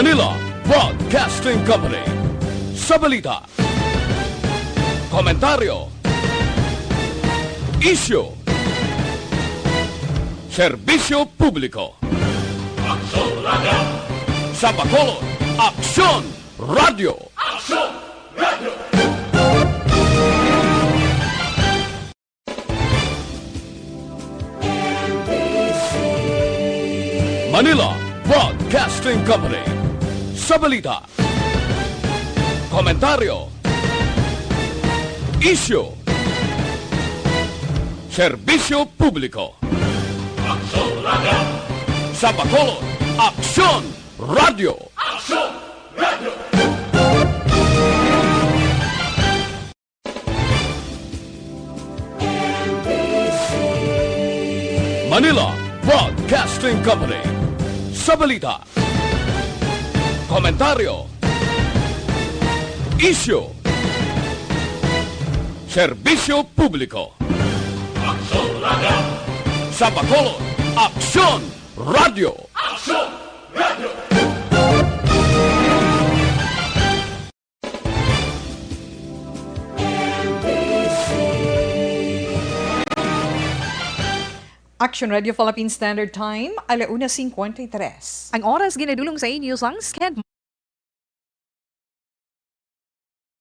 Manila Broadcasting Company. Sa balita, komentaryo, isyu, serbisyo publiko. Aksyon Radio! Sa Bacolod, Aksyon Radio! Aksyon Radio! Manila Broadcasting Company. Sa balita, komentaryo, isyu, serbisyo publiko. Aksyon Radio! Sa Bacolod, Aksyon Radio! Aksyon Radio! Manila Broadcasting Company. Sa balita, komentaryo, isyu, serbisyo publiko. Aksyon Radio! Sa Bacolod, Aksyon Radio! Aksyon Radio! Action Radio Philippine Standard Time, 1:53. Ang oras ginadulong sa inyo sang Sked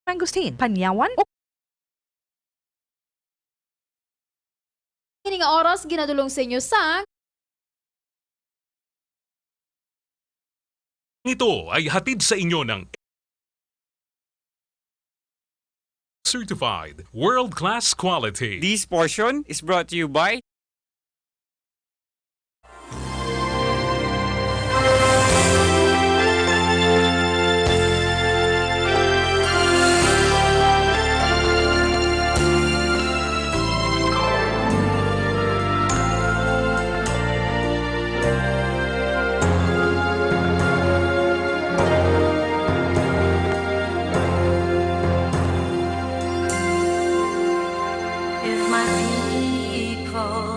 Mangustin, Panyawan o Ini nga oras ginadulong sa inyo sa Ito ay hatid sa inyo ng Certified World-Class Quality. This portion is brought to you by If my people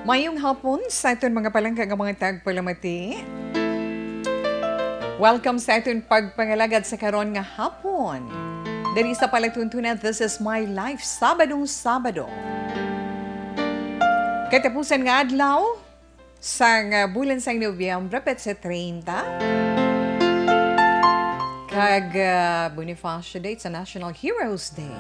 Mayong hapon sa aton mga palangka nga mga tagpalamati. Welcome sa aton pagpangalagad sa karon nga hapon. Diri sa palatuntunan, this is my life, Sabadong-Sabado. Katapusan nga adlaw sa bulan sa Nobyembre, petsa 30. Kag Bonifacio date sa National Heroes Day.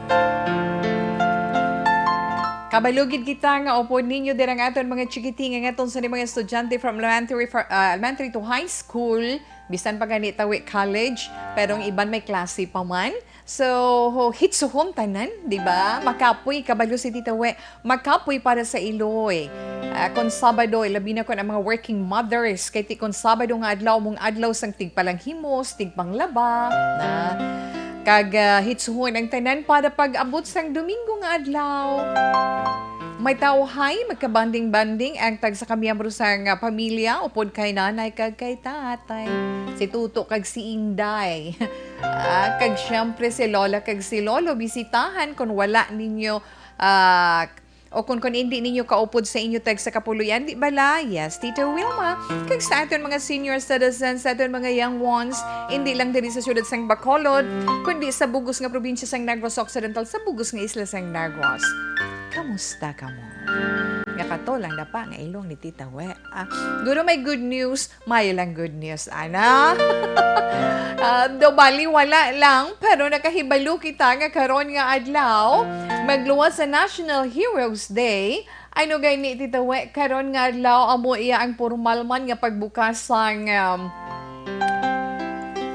Kabalugid kita nga upod ninyo dirang aton mga chikiting nga aton sa mga estudyante from elementary to high school, bisan pa gani tawi college, pero ang iban may klase pa man. So, hitsuhon tanan, di ba? Makapoy, kabalo si Tita We, makapoy para sa Iloy. Kon Sabado, ilabi na ko ang mga working mothers, kay ti kon Sabado nga adlaw, mong adlaw sang tigpalang himos, tigpanglaba, na kag hitsuhon ang tanan para pag-abot sang Domingo nga adlaw. May tawhay, magkabanding-banding ang tag sa kamiyambro sang pamilya, upod kay nanay kag kay tatay. Si Tuto kag si Inday. Kag syempre si Lola kag si Lolo, bisitahan kung wala ninyo o kung hindi ninyo kaupod sa inyo tag sa kapuluyan, di bala? Yes, Tita Wilma. Kag sa aton mga senior citizens, sa aton mga young ones, hindi lang diri sa siyudad sang Bacolod, kundi sa bugos nga probinsya sang Negros Occidental, sa bugos nga isla sang Negros. Kamusta ka mo? Nga katolang na pa nga ilong ni Tita We. Guro may good news, may lang good news, ana. Do bali wala lang, pero nakahibalo kita nga karon nga adlaw, magluwas sa National Heroes Day. Ano gay ni Tita We, karon nga adlaw amo iya ang formal man nga pagbukas sang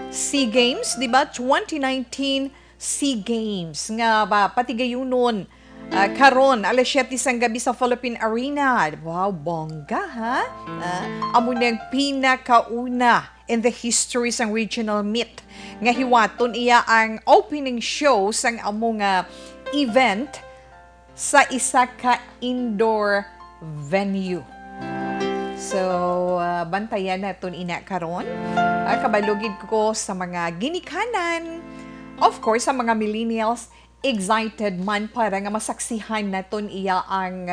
SEA Games, di ba? 2019 SEA Games nga ba patigayunon. Karon, alas 7 sang gabi sa Philippine Arena. Wow, bongga ha? Amo niyang pinakauna in the history sang regional meet. Nga hiwaton iya ang opening show sang amo nga event sa isa ka indoor venue. So, bantayan naton ina karon. Kabalugid ko sa mga ginikanan. Of course, sa mga millennials, excited man para nga masaksihan naton iya ang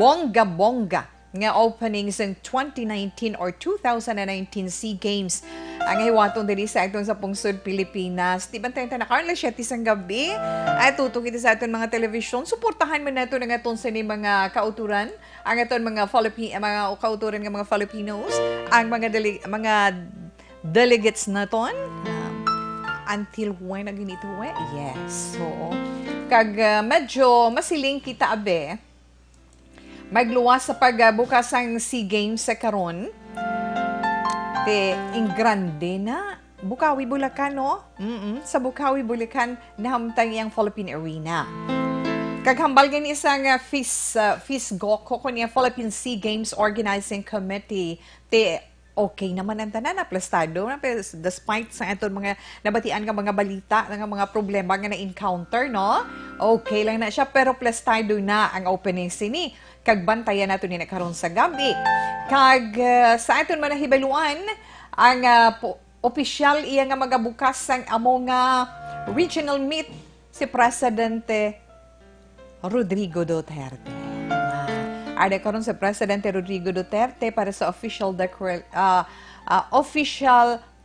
bongga-bongga nga openings in 2019 or 2019 SEA Games. Ang hiwaton diri sa aton sa pungsod Pilipinas. Di ba tayo na karon las 7 sang gabi? Ay tutok kita sa aton mga television. Suportahan man nato ang aton sa ni mga kauturan, ang aton mga mga kauturan nga mga Filipinos, ang mga delegates naton. Until when na ganito we? Yes. So, kag medyo masiling kita abe, magluwas sa pagbukas ang SEA Games sa karon. Te, in grande na, Bukawi, Bulacan, no? Sa Bukawi, Bulacan, nahamtang iyang Philippine Arena. Kaghambal gani isang FISGOC, kunya Philippine SEA Games Organizing Committee, te, okay naman ang tanan, aplastado na, despite sa aton mga nabatian nga mga balita, nga mga problema nga na-encounter, no? Okay lang na siya, pero plastado na ang opening sini. Kag bantayan nato ni karon sa gabi. Kag sa aton man nahibaluan, ang opisyal iya nga magabukas ang amo nga regional meet si Presidente Rodrigo Duterte. Ada karon sa Presidente Rodrigo Duterte para sa official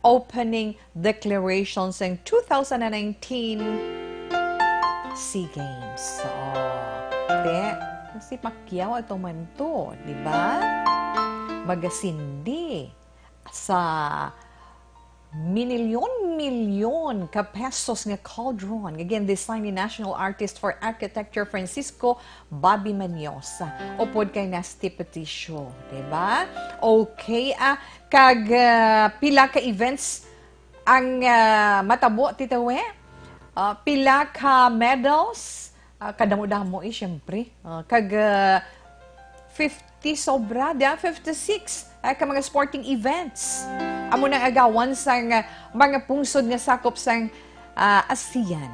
opening declarations ng 2019 SEA Games. So, si Pacquiao ito man to, di ba? Magasindi sa milyon ka pesos nga cauldron. Again, design ni National Artist for Architecture Francisco Bobby Manyosa. Upod kay Nasty Peticio. Diba? Okay. Kag pila ka events ang matabo, Tita We? Pila ka medals. Kadamo-damo syempre. Kag 50 sobra, 56 ka mga sporting events. Amo nang agawan sang mga pungsod nga sakop sang ASEAN.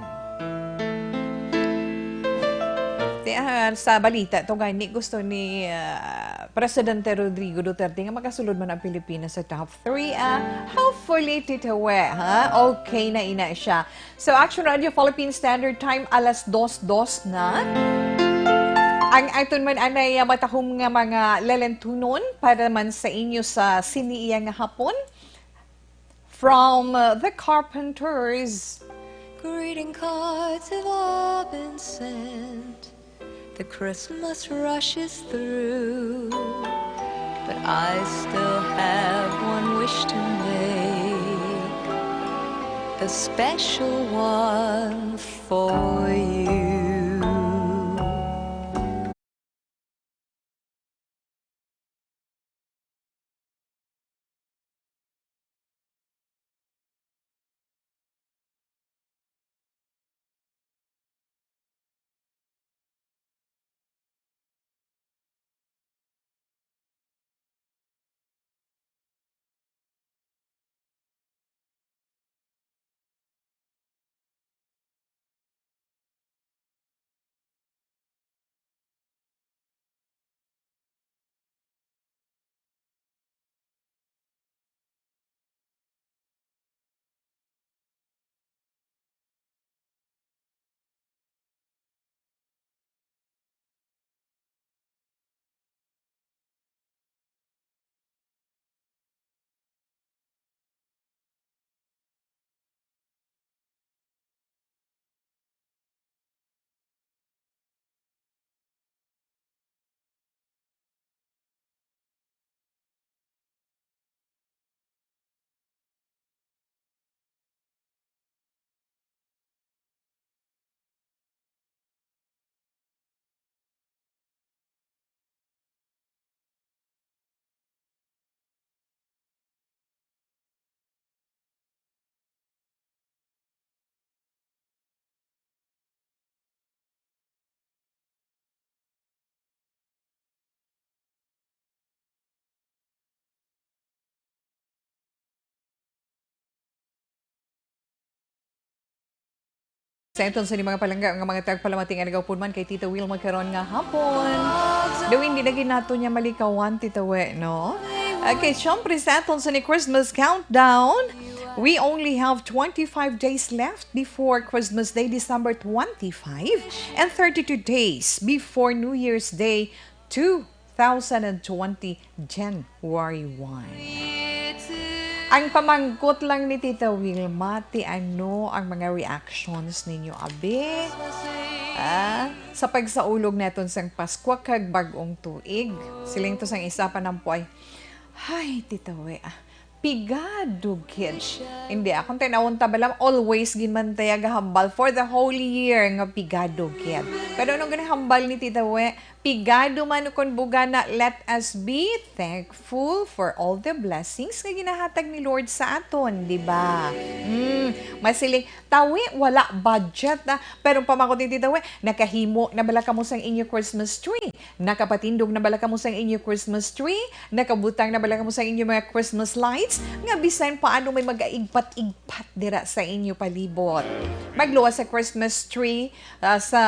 Sa balita, ito gani gusto ni Presidente Rodrigo Duterte nga makasulod man ang Pilipinas sa top 3. Hopefully, Tita We, ha? Okay na ina siya. So, Action Radio Philippine Standard Time, alas 2:02 na. Ang aton man anay matahom nga mga lalentunon para man sa inyo sa siniiya nga hapon from the Carpenters. Greeting cards have all been sent. The Christmas rushes through. But I still have one wish to make. A special one for you. Sa itong sa mga palangga, ang mga tagpalamating aligaw po man kay Tita Wilma karon nga hapon. Dawin, di na ginato niya malikawan, Tita We, no? Okay, syempre sa itong sa ni Christmas countdown, we only have 25 days left before Christmas Day, December 25, and 32 days before New Year's Day, 2020, January 1. Ang pamangkot lang ni Tita Wilma, ano ang mga reactions ninyo, abe? Sa pagsaulog naton sang Pasko kag bagong tuig. Siling to sang isa pa ng po ay, Tita We, pigado, kid. Hindi, akong tinawon tabalam, always ginmantaya gahambal for the whole year nga pigado, kid. Pero anong ganahambal ni Tita We, pigado man kon bugana, let us be thankful for all the blessings nga ginahatag ni Lord sa aton, di ba? Masiling, tawi, wala budget na. Pero pamangkot ni Tita We, nakahimo na bala ka mo sang inyo Christmas tree. Nakapatindog na bala ka mo sang inyo Christmas tree. Nakabutang na bala ka mo sang inyo mga Christmas lights. Nga bisan paano may mag-aigpat-igpat dira sa inyo palibot. Magluwas sa Christmas tree sa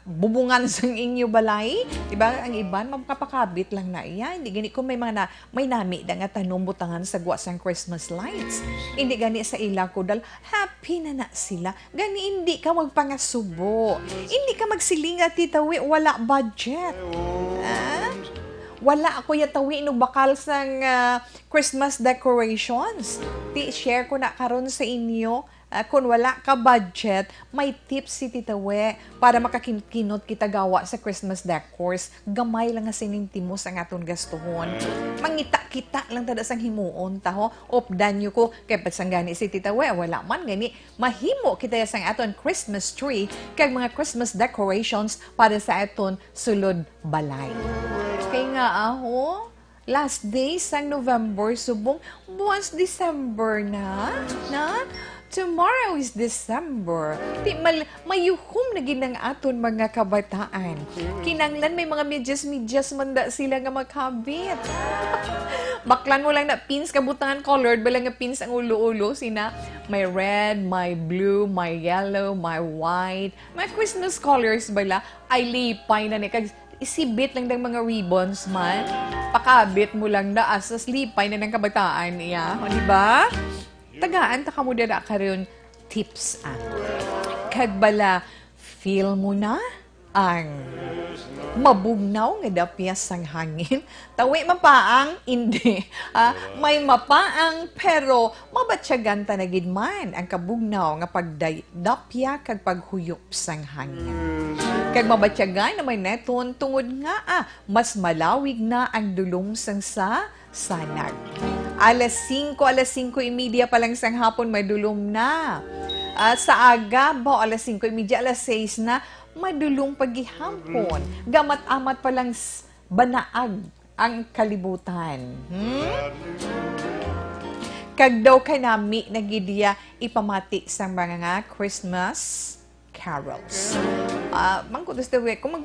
bubungan sang inyo balay. Diba? Ang iban, magpapakabit lang na iya. Hindi gani kung may nami da nga tanom butangan sa guwa sang Christmas lights. Hindi gani sa ila ko dal happy na sila. Gani hindi ka magpangasubo. Hindi ka magsilinga, Tita We, wala budget. Wala ako yatawi no bakal sang Christmas decorations. Share ko na karon sa inyo. Kung wala ka budget, may tips si Tita We para makakinot kita gawa sa Christmas decors. Gamay lang nga sinintimos ang aton gastuhon. Mangita-kita lang tada sang himuon taho. Opdan nyo ko kay pasanggani si Tita We. Wala man gani. Mahimo kita sang aton Christmas tree kag mga Christmas decorations para sa aton sulod balay. Kaya nga last day sang November, subong buwas December na? Tomorrow is December. Di mayuhom na ginang aton mga kabataan. Kinanglan may mga medyas-medyas manda sila nga magkabit. Baklan mo lang na pins, kabutangan colored, bala nga pins ang ulo-ulo. Sina may red, may blue, may yellow, may white. May Christmas colors bala ay lipay na ni kag isibit lang ng mga ribbons man. Pakabit mo lang na asas lipay na ng kabataan niya. O, diba? Tagaan, takamuda na karon tips Kagbala, feel mo na ang mabugnaw nga dapyas sang hangin. Tawi mapaang, hindi. May mapaang, pero mabatsyagan tanagid man ang kabugnaw nga pagdapya kag paghuyop sang hangin. Kag mabatsyagan na may neton tungod nga mas malawig na ang dulong sang sa sanag. Alas 5:30 pa lang sang hapon may dulong na. Sa aga, alas 5:30, alas 6 na, madulong paghihapon. Gamat-amat pa lang banaag ang kalibutan. Kag daw kanami nagidya ipamati sa mga Christmas carols. Mangkutos daw kung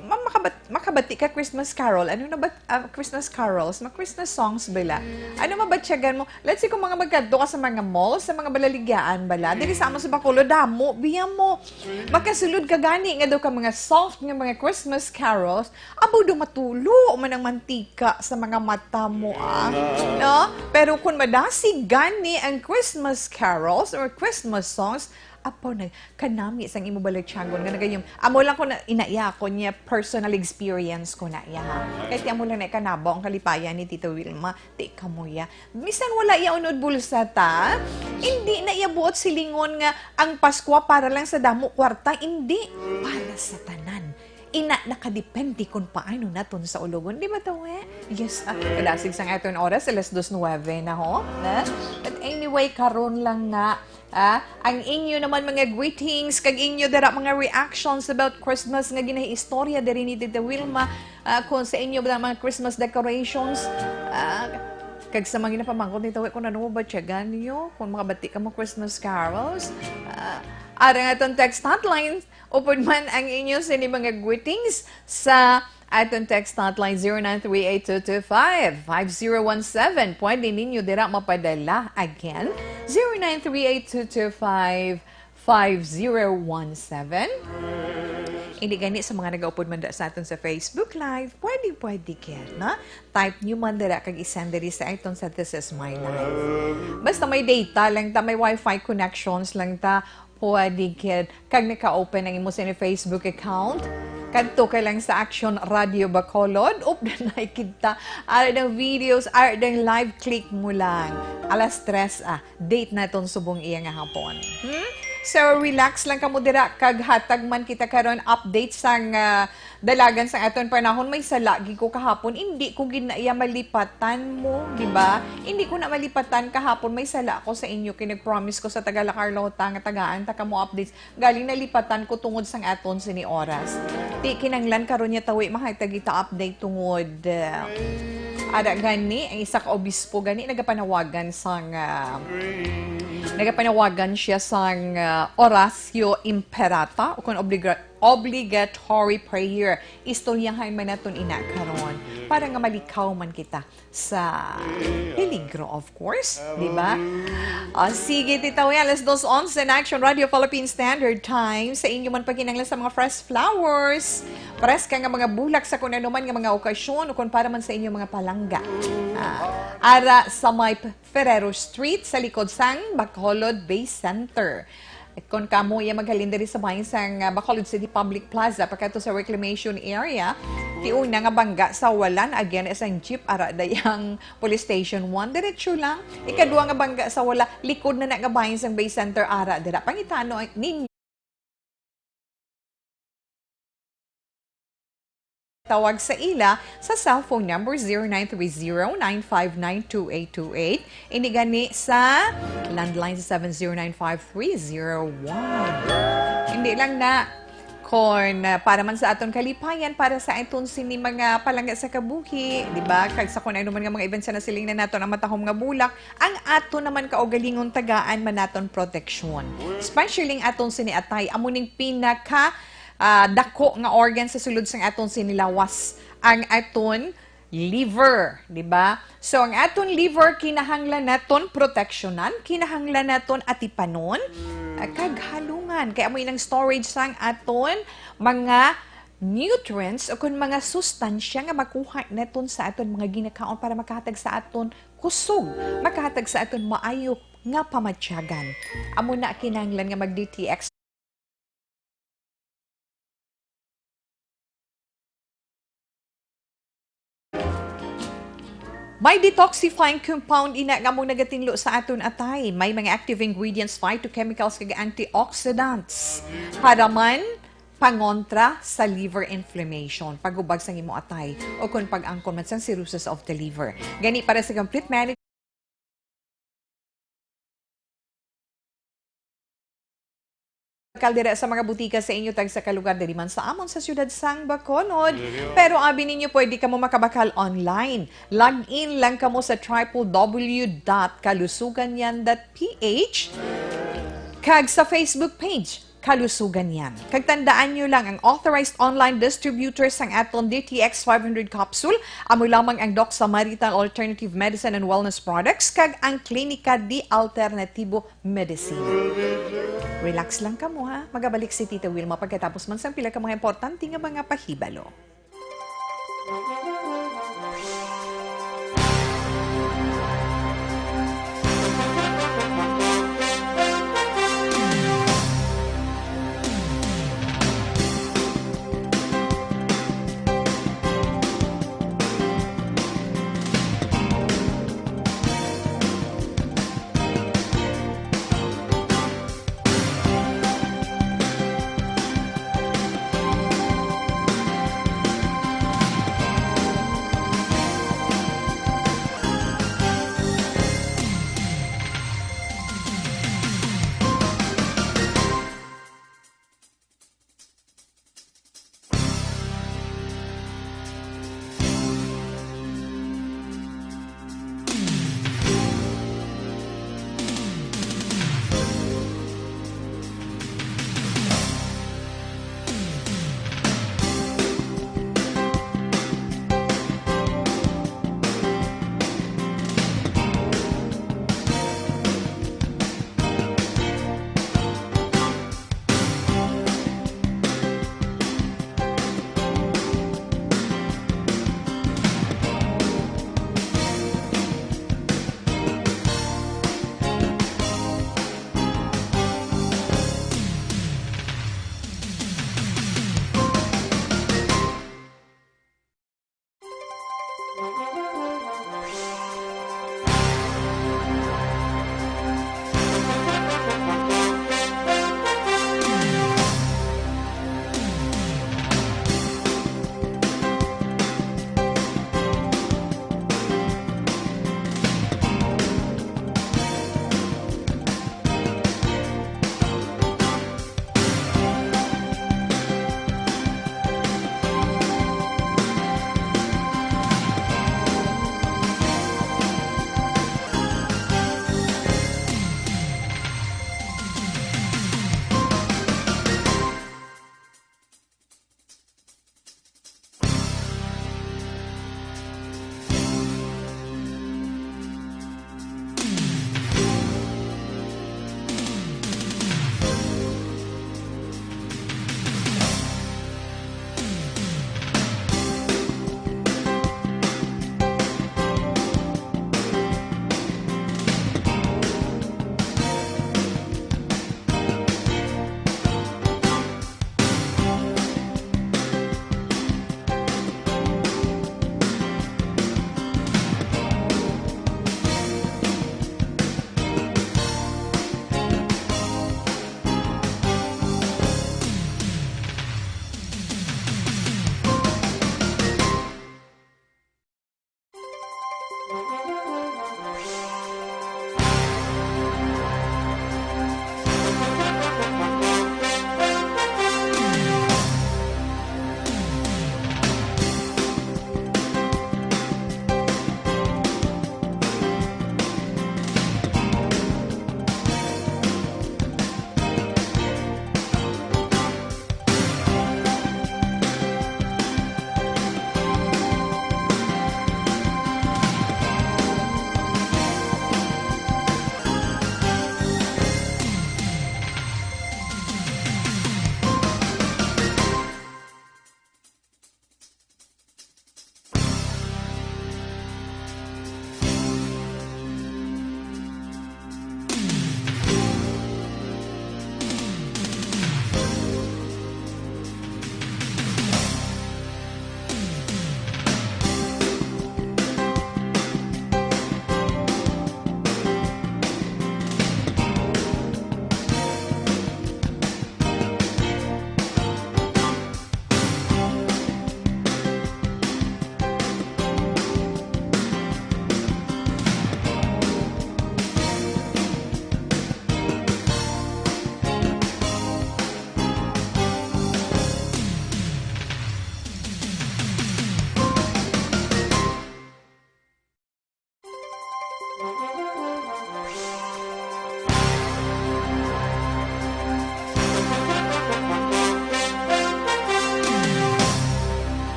makabati ka Christmas carol, ano na ba Christmas carols, Christmas songs bala. Ano mabatsyagan mo? Let's say kung mga magkadto ka sa mga malls, sa mga balaligaan bala, dili sa amo sa Bacolod damo, biya mo. Makasulod ka gani nga daw ka mga soft nga mga Christmas carols, abo do matulo man ang mantika sa mga mata mo no? Pero kung madasig gani ang Christmas carols or Christmas songs, apo na kanami sang imo balatsyagon nga nagayom amo lang ko na inaya ko niya personal experience ko na ya kahit amo lang na ikanabo ang kalipayan ni Tita Wilma di ka mo ya bisan wala iya unod bulsa ta hindi na iya buot silingon nga ang Pasko para lang sa damo kwarta hindi para sa tanan nakadepende kung paano naton sa ulogon. Di ba ito Yes, kadasig sang aton oras, alas 2:09 na ho. But anyway, karon lang nga, ang inyo naman mga greetings, kag inyo dara mga reactions about Christmas nga ginahistorya diri ni Tita Wilma, kung sa inyo ba mga Christmas decorations, kag sa mga ginapamangkot nito, kung ano ba tiyagan niyo, kung makabati ka mo Christmas carols, arang atong text hotline, upod man ang inyo sa mga greetings sa atong text hotline 0938-225-5017. Pwede ninyo dira mapadala again, 0938-225-5017. Hindi gani sa mga nag-upod man sa aton sa Facebook Live, pwede kaya, na? Type nyo man dira kag isend diri sa aton sa This Is My Life. Basta may data lang ta, may wifi connections lang ta, pwede kag naka-open ang imo sa Facebook account. Kadto ka lang sa Action Radio Bacolod. Na nakikita. Ara ng videos, ara ng live click mo lang. Alas 3, date na itong subong iya nga hapon. So, relax lang ka mo dira. Kag hatag man kita karon update sang dalagan sa aton panahon. May salagi ko kahapon. Hindi ko ginaiya malipatan mo, di ba? Hindi ko na malipatan kahapon. May sala ko sa inyo. Kinag-promise ko sa taga-La Carlota nga tagaan ta ka mo updates. Galing nalipatan ko tungod sang aton sini oras. Di kinanglan karon niya tawi mahatag kita update tungod ada gani ang isa ka obispo gani nagapanawagan siya sang Horacio Imperata o kung obligatory prayer. Istoryahan man naton ina karon para nga malikaw man kita sa peligro, of course, di ba? Sige, Tita Wea, alas 2:11 na Action Radio Philippine Standard Time. Sa inyo man pagkinanglan sa mga fresh flowers, preska nga mga bulak sa kung ano man nga mga okasyon o kung para man sa inyo mga palangga. Ara sa may Ferrero Street sa likod sang Bacolod Bay Center. Kung kamo yung maghalindari sa bayan sang Bacolod City Public Plaza pagkato sa reclamation area, tiuna nga bangga sa walan again isang jeep ara dayang police station 1 diretso lang. Ikadua nga bangga sa wala likod na nga bayan sang Bay Center ara dira pangitano ninyo tawag sa ila sa cellphone number 0930-959-2828. Ini gani sa landline sa 7095301. Hindi lang na kung para man sa aton kalipayan, para sa aton sini mga palangga sa kabuhi, di ba? Kag sa kung ano man nga mga events na siling na naton ang matahom nga bulak, ang aton naman kaugalingon tagaan man naton proteksyon. Especially ang aton sini atay, amuning pinaka dako nga organ sa sulod sang aton sinilawas ang aton liver, di ba? So ang aton liver kinahanglan naton proteksyonan, kinahanglan naton atipanon, kag halungan kay amoy nang storage sang aton mga nutrients o kung mga sustansya nga makuha naton sa aton mga ginakaon para makahatag sa aton kusog, makahatag sa aton maayo nga pamatyagan. Amo na kinahanglan nga mag-DTX May detoxifying compound ina nga mo nagatinlo sa aton atay. May mga active ingredients, phytochemicals kag antioxidants. Para man pangontra sa liver inflammation, pagubag sa imo atay o kung pag-angkon man sa cirrhosis of the liver. Gani para sa complete management kaldera sa mga butika sa inyo tag sa kalugar diri man sa amon sa siyudad sang Bacolod. Pero abi ninyo pwede kamo makabakal online. Log in lang kamo sa www.kalusuganyan.ph kag sa Facebook page Kalusugan Yan. Kag tandaan nyo lang ang authorized online distributors sang aton DTX 500 capsule, amo lamang ang Doc Samaritan Alternative Medicine and Wellness Products kag ang Klinika Di Alternativo Medicine. Relax lang kamo ha. Magabalik si Tita Wilma pagkatapos man sang pila ka mga importante nga mga pahibalo.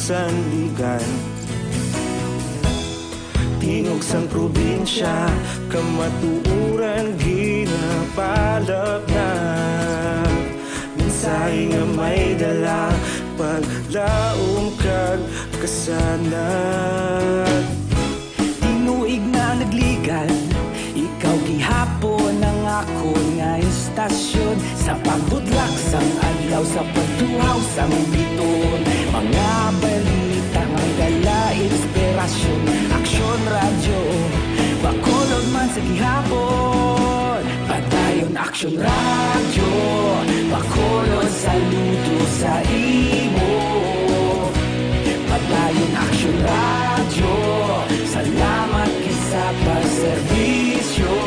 sandigan. Tingog sang probinsya, kamatuuran ginapalap na. Minsay nga may dala, paglaom kag kasanag. Tinuig na nagligan, ikaw gihapon ang ako nga istasyon. Sa pagbudlak sang adlaw, sa pagtuhaw sang biton. Mga balita nga dala inspirasyon. Aksyon radyo, bakolod man sa gihapon. Padayon aksyon radyo, bakolod saludo sa imo. Padayon aksyon radyo, salamat kisa pagserbisyo.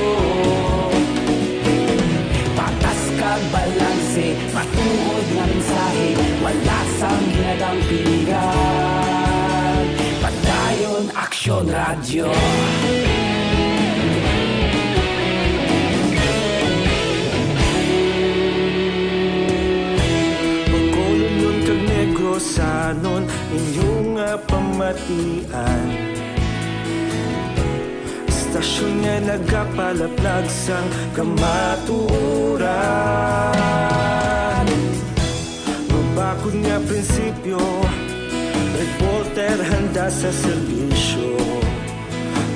Patas kag balanse, matuod nga mensahe, wala sang ginadampingan. Padayon aksyon radyo. Pagkolon kag Negrosanon, inyong nga pamatian. Istasyon nga nagapalaplag sang kamatuoran. Mabakod nga prinsipyo, reporter handa sa serbisyo.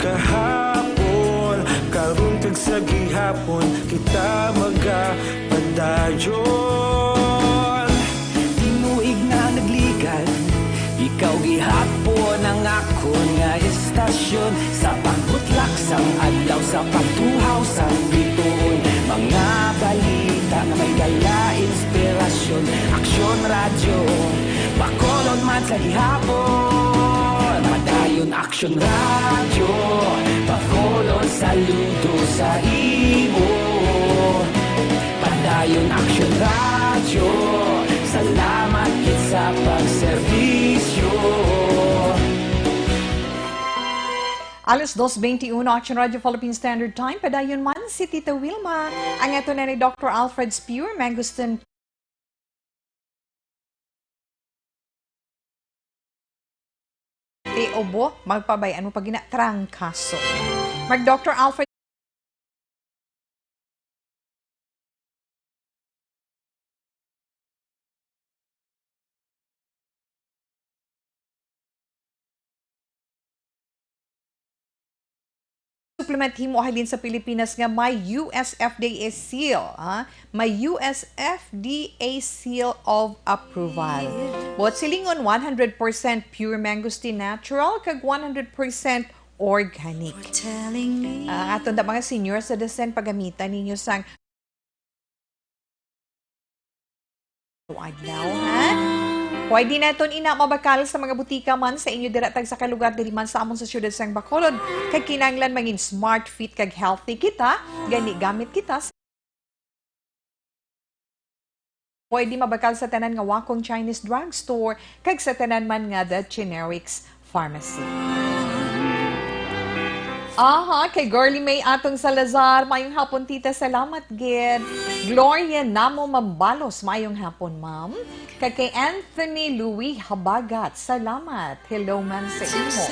Kahapon, karon kag sa gihapon, kita magapadayon. Tinuig na nagligan, ikaw gihapon ang ako nga istasyon. Sa pagbutlak sang adlaw, sa pagtuhaw sang biton. Mga balita nga may dala inspirasyon. Aksyon radyo, bakolod man sa gihapon. Padayon aksyon radyo, bakolod saludo sa imo. Padayon aksyon radyo, salamat kit sa pagserbisyo. Alas 2:21, Action Radio Philippine Standard Time. Padayon man si Tita Wilma. Ang ito na ni Dr. Alfred Spure, Mangustin Obo, magpabayan mo pag trangkaso. Mag-Dr. Alfred supplement himo halin sa Pilipinas nga may USFDA seal, may USFDA seal of approval. Buot silingon 100% pure mangosteen natural kag 100% organic. Aton da mga senior citizen pagamitan ninyo sang adlaw, ha? Pwede naton ina mabakal sa mga butika man sa inyo diratag sa kalugar diri man sa amon sa syudad sang Bacolod. Kay kinahanglan mangin smart, fit kag healthy kita, gani gamit kita. Pwede mabakal sa tanan nga wakong Chinese drugstore kag sa tanan man nga the generics pharmacy. Kay Girlie May atong Salazar, mayong hapon tita, salamat gid. Gloria Namo Mambalos, mayong hapon ma'am. Kay Anthony Louis Habagat, salamat. Hello man sa imo.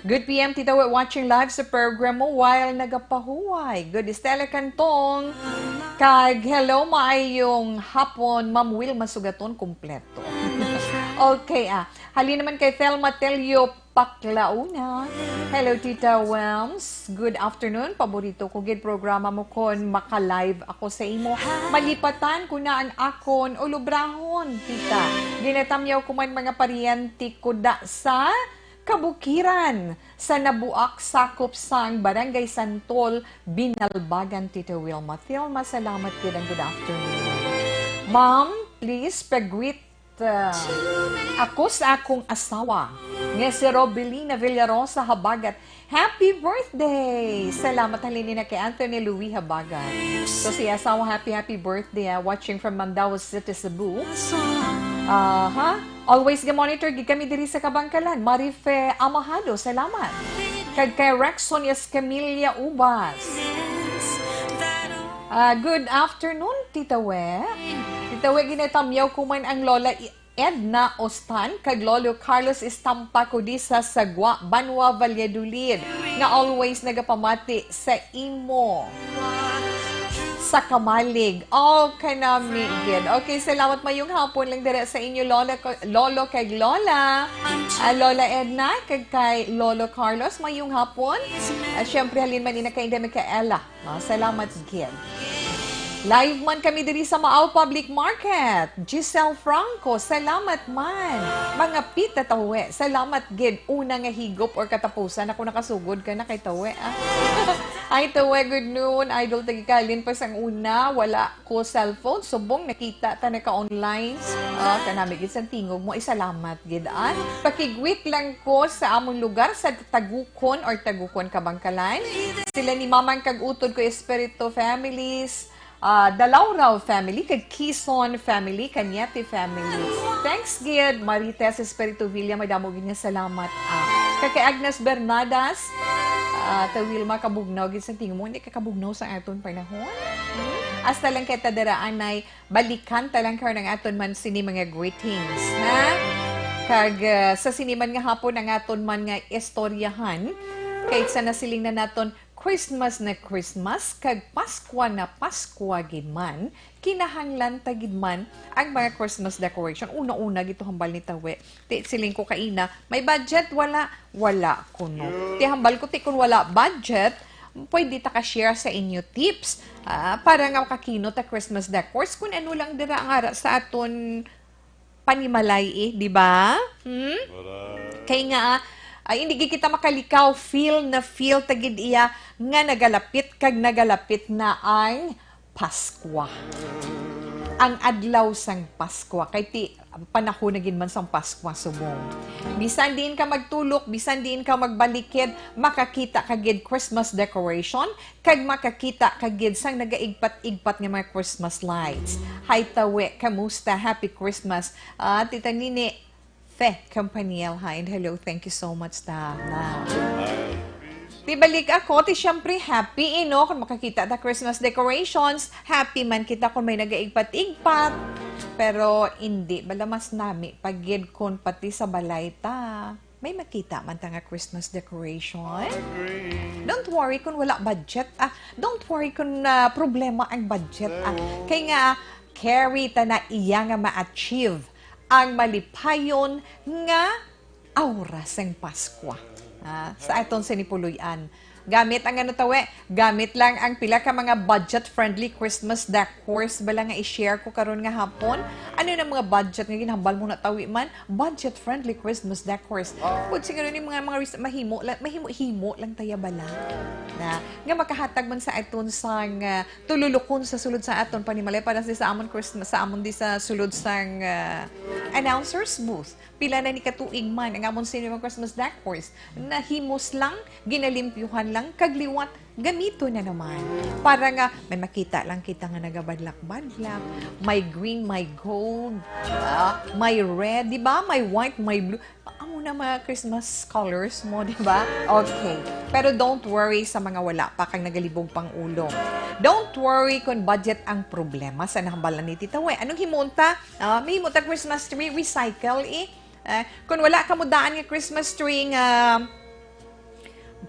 Good PM tita, we're watching live sa program mo while nagapahuway. Good Estela Cantong. Kag hello maayong hapon, Ma'am Wilma Sugaton, kumpleto. Okay halin naman kay Thelma Telio Paklauna. Hello Tita Welms. Good afternoon. Paborito ko gid programa mo kon maka-live ako sa imo. Malipatan ko na ang akon o lubrahon, Tita. Ginatamyaw ko man mga paryente ko da sa Kabukiran sa Nabuak, sakop sang Barangay Santol, Binalbagan, Tita Wilma. Thelma, salamat gid and good afternoon. Ma'am, please pag-greet ako sa akong asawa nga si Robelina Villarosa Habagat. Happy birthday! Salamat halinin na kay Anthony Louis Habagat. So si asawa, happy birthday, watching from Mandaue City, Cebu. Always ga-monitor gid kami diri sa Kabangkalan. Marife Amahado, salamat. Kag kay Rexon Escamilla Ubas. Good afternoon, Tita We. Tita We, ginatamyaw ko man ang lola Edna Ostan kag Lolo Carlos Estampa ko di sa Sagwa, Banwa, Valladolid nga always nagapamati sa imo sa kamalig. Oh, kanami gid. Okay, salamat mayong hapon lang dira sa inyo Lolo kag Lola. Lola Edna kag kay Lolo Carlos mayong hapon. Syempre halin man ina kay Micaela. Salamat gid. Live man kami diri sa Maaw Public Market. Giselle Franco, salamat man. Mga pita tawe, salamat gid. Una nga higop or katapusan ako nakasugod ka na kay tawe. Ay tawe, good noon. Idol tagikalin pa sang una, wala ko cellphone. Subong nakita ta na ka online. Kanami gid sa tingog mo, isalamat gid an. Pakigwit lang ko sa among lugar sa Tagukon or Tagukon Kabangkalan. Sila ni Mamang kag-utod ko Espiritu Families. Dalauraw family, kag Quezon family, Cañete family. Thanks, Gid. Marites Espiritu Villa, may damo gid nga salamat. Kay Agnes Bernadas, Wilma kabugnaw, gid sa tingin mo, hindi ka kabugnaw sa aton panahon. Hasta lang kay tadaraan ay balikan talang karon ng aton man sini mga greetings. Kag sa siniman nga hapon ang aton man nga istoryahan, kay sa nasiling na naton Christmas na Christmas, kag Paskwa na Paskwa gid man, kinahanglan ta gid man ang mga Christmas decoration. Una-una gito hambal ni tawe. Ti siling ko kaina, may budget wala kuno. Ti hambal ko ti kun wala budget, pwede ta ka-share sa inyo tips para nga kakino ta Christmas decors kun ano lang dira ang ara sa aton panimalay di ba? Kay nga ay hindi kita makalikaw, feel tagid iya nga nagalapit na ang Paskwa. Ang adlaw sang Paskwa kay ti panahon na gid man sang Paskwa subong. Bisan diin ka magtulok, bisan diin ka magbalikid, makakita ka gid Christmas decoration, kag makakita ka gid sang nagaigpat-igpat nga mga Christmas lights. Hi tawe, kamusta? Happy Christmas. Tita Nini Campaniel, hi and hello. Thank you so much, ta. Ti balik ako, ti syempre happy, kung makakita ta Christmas decorations, happy man kita kung may nagaigpat-igpat. Pero hindi, balamas nami, pagid kon pati sa balay ta, may makita man ta nga Christmas decoration. Don't worry kung wala budget. Don't worry kung problema ang budget. Kaya nga, carry ta na iya nga ma-achieve ang malipayon nga aura sang Paskwa. Sa aton sinipuluyan. Gamit ang gamit lang ang pila ka mga budget-friendly Christmas decors bala nga i-share ko karon nga hapon. Ano na mga budget nga ginhambal mo na tawi man? Budget-friendly Christmas decors. Pud siguro ni mga mahimo lang taya bala. Nga makahatag man sa aton sang tululukon sa sulod sa aton panimalay para sa amon Christmas sa amon di sa sulod sang announcers booth. Pila na ni katuig man ang amon sino mga Christmas decors. Nahimos lang, ginalimpyuhan lang, kagliwat, gamito na naman. Para nga, may makita lang kita nga nagabadlak-badlak, may green, may gold, may red, di ba? May white, may blue. Amo na mga Christmas colors mo, di ba? Okay. Pero don't worry sa mga wala pa kang nagalibog pang ulo. Don't worry kung budget ang problema sa nahambalan ni Tita We. Anong himunta? May himunta Christmas tree, recycle kung wala ka mo daan nga Christmas tree nga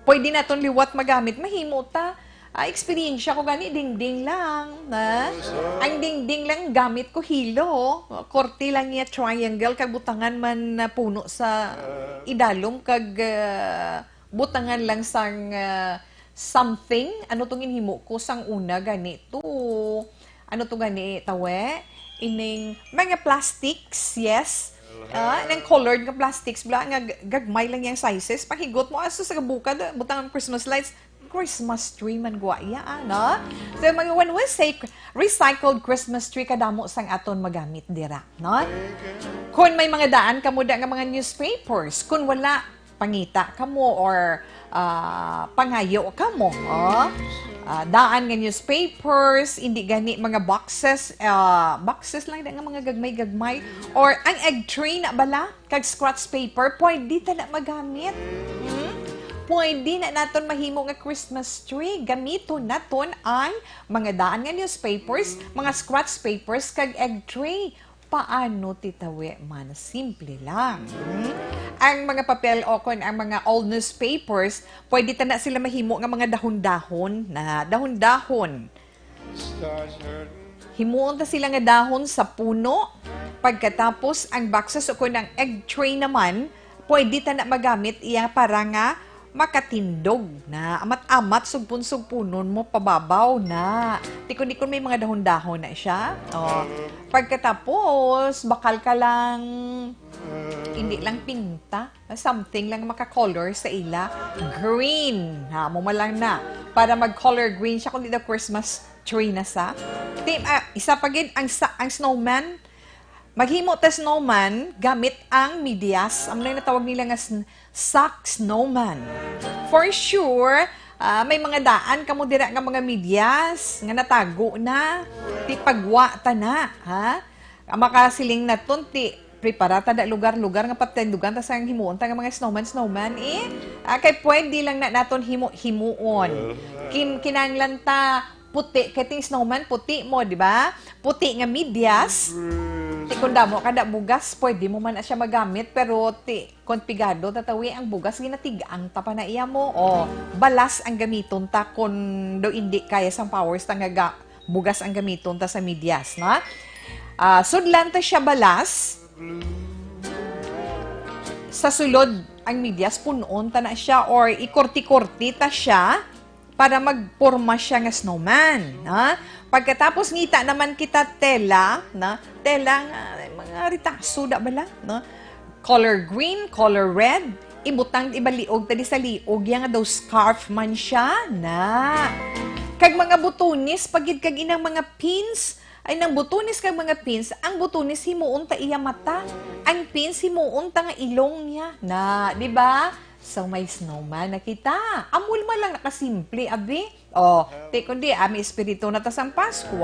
pwede na itong liwat magamit, mahimo ta. Experience ko gani, dingding lang. Ang dingding lang gamit ko hilo. Korte lang niya triangle, kag butangan man na puno sa idalom, kag butangan lang sang something. Ano itong inhimo ko sang una ganito. Ano to gani, tawe? Ining mga plastics, yes. Nang colored nga plastics bla nga gagmay lang yung sizes paghigot mo aso sa bukad butang Christmas lights Christmas tree man guaya so mga when we say recycled Christmas tree kadamo sang aton magamit dira kung may mga daan kamo da nga mga newspapers kung wala pangita kamo or pangayo kamo daan nga newspapers, hindi gani mga boxes lang nga mga gagmay-gagmay or ang egg tray na bala kag scratch paper pwede ta na magamit. Pwede na naton mahimo nga Christmas tree. Gamiton naton ang mga daan nga newspapers, mga scratch papers kag egg tray. paano titawi man? Simple lang. Ang mga papel o kon ang mga old newspapers, pwede ta na sila mahimo nga mga dahon-dahon na dahon-dahon. Himuon ta sila nga dahon sa puno. Pagkatapos ang boxes o kon ang egg tray naman, pwede ta na magamit iya para nga makatindog na amat-amat sugpon-sugpunon mo pababaw na. Tikon-tikon may mga dahon-dahon na siya. Oh. Pagkatapos, bakal ka lang hindi lang pinta, something lang maka-color sa ila. Green. Ha, mo lang na. Para mag-color green siya kung di na Christmas tree na sa. Isa pa gid ang snowman. Maghimo ta snowman gamit ang medyas. Ang natawag nila nga sock snowman. For sure, may mga daan kamo dira nga mga medyas nga natago na. Ti pagwa ta na, ha? Makasiling na ti preparata da lugar-lugar nga patendugan ta sang himuon ta nga mga snowman kay pwede lang na naton himuon. Kinanglan ta puti kating snowman puti mo, di ba? Puti nga medyas. Kung damo kada bugas, pwede mo man siya magamit, pero konpigado tatawi ang bugas ginatigang tapa na iya mo. O balas ang gamiton ta kung do hindi kaya sang powers ta nga bugas ang gamiton ta sa medyas, na? Sudlan ta siya balas. Sa sulod ang medyas punon ta na siya or ikorti-korti ta siya para magporma siya nga snowman, ha? Pagkatapos ngita naman kita tela, na tela nga mga ritaso da bala, no? Color green, color red, ibutang ibaliog tadi sa liog yang daw scarf man siya na. Kag mga butunis pagid kag inang mga pins, ay nang butunis kag mga pins, ang butunis himuon ta iya mata, ang pins himuon ta nga ilong niya na, di ba? So, may snowman na kita. Amul man lang nakasimple, abi. O, kundi, may espiritu na tas ang Pasko.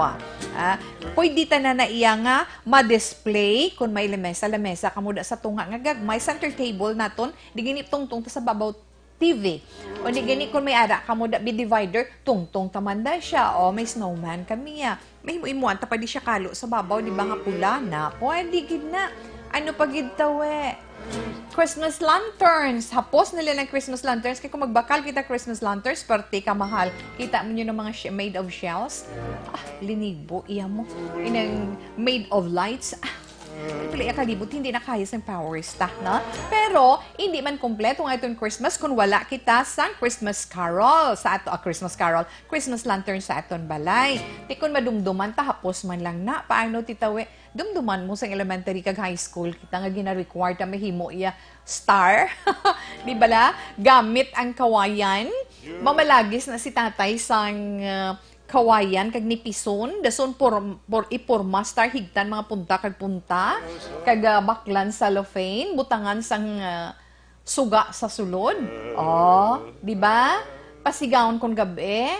Pwede ta na iya nga ma-display kung may lamesa kamuda sa tunga nga gagmay center table naton, di gini tungtong ta sa babaw TV. O di gini kung may ara kamuda bi-divider, tungtong tamanda siya. O, may snowman kami ya. May imuan ta pa di siya kalo sa babaw, di ba nga pula na? Pwede gid na. Ano pa gid tawe? Christmas lanterns. Hapos nila ng Christmas lanterns. Kaya kung magbakal kita Christmas lanterns, parte ka mahal. Kita mo nyo ng mga made of shells. Linibo. Iya mo. Inang made of lights. Pili kalibot, hindi na kaya sa powers ta, na? Pero, hindi man kompleto nga itong Christmas kung wala kita sa Christmas Carol. Christmas lantern sa aton balay. Di kung madumduman ta, hapos man lang na. Paano titawi? Dumduman mo sa elementary kag high school, kita nga gina-require ta mahimo iya star. Di bala? Gamit ang kawayan. Mamalagis na si tatay sang kawayan kag nipison dason por iporma star higtan mga punta kag punta kag baklan cellophane butangan sang suga sa sulod. Di ba? Pasigawon kon gabi.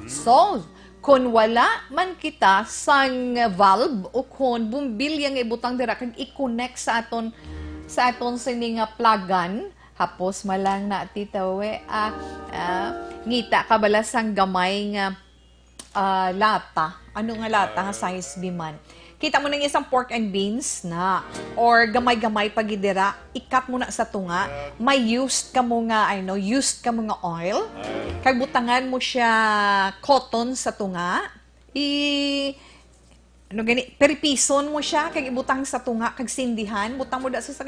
Solve. Kung wala man kita sang valve o kung bumbilya nga ibutang dira kag i-connect sa aton sining plagan, hapos malang na titawe ngita kabala sang gamay nga lata. Ano nga lata nga size biman? Kita mo nang isang pork and beans na or gamay-gamay pagidira, ikat mo na sa tunga, may used ka mo nga oil, kag butangan mo siya cotton sa tunga, peripison mo siya, kag ibutang sa tunga, kag sindihan, butang mo da sa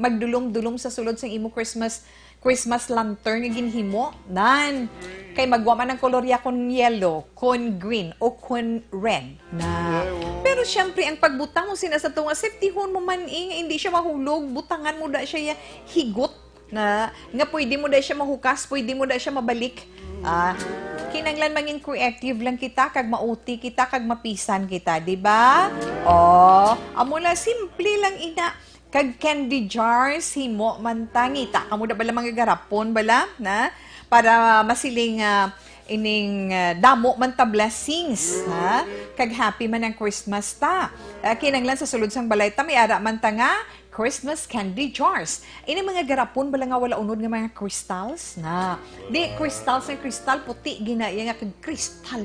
magdulong-dulong sa sulod sa imo Christmas lantern nga ginhimo nan kay magwa man ang kolorya kon yellow, kon green o kon red na. Pero syempre ang pagbutang mo sina sa tunga safetyhon mo man hindi siya mahulog, butangan mo da siya higot na nga pwede mo da siya mahukas, pwede mo da siya mabalik. Kinanglan mangin creative lang kita kag mauti kita kag mapisan kita, di ba? Amo na simple lang ina. Kag candy jars himo man tangita kamo da bala mga garapon bala na para masiling damo man ta blessings, ha? Kag happy man ang Christmas ta. Kinanglan sa sulod sang balay ta may ara man ta nga Christmas candy jars. Ini mga garapon bala nga wala unod nga mga crystals na. Di crystals ng crystal puti gina nga kag crystal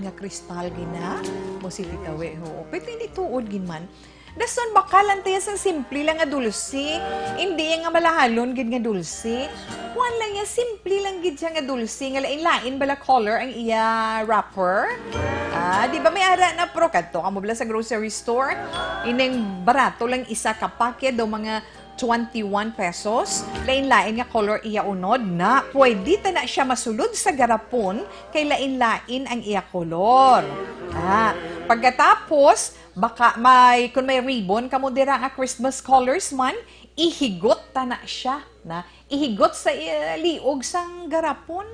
gina. Mo si titawe ho. Pero hindi tuod gin man. Dason bakalan tayo sa simple lang nga dulce. Hindi nga malahalon gid nga dulce. Kuan lang ya simple lang gid siya nga dulce nga lain-lain bala color ang iya wrapper. Di ba may ara na pro kadto ka mo bala sa grocery store. Ining barato lang isa ka packet daw mga 21 pesos. Lain-lain nga color iya unod na pwede ta na siya masulod sa garapon kay lain-lain ang iya kolor. Pagkatapos, baka kung may ribbon kamo dira nga Christmas colors man, ihigot ta na siya na ihigot sa liog sang garapon.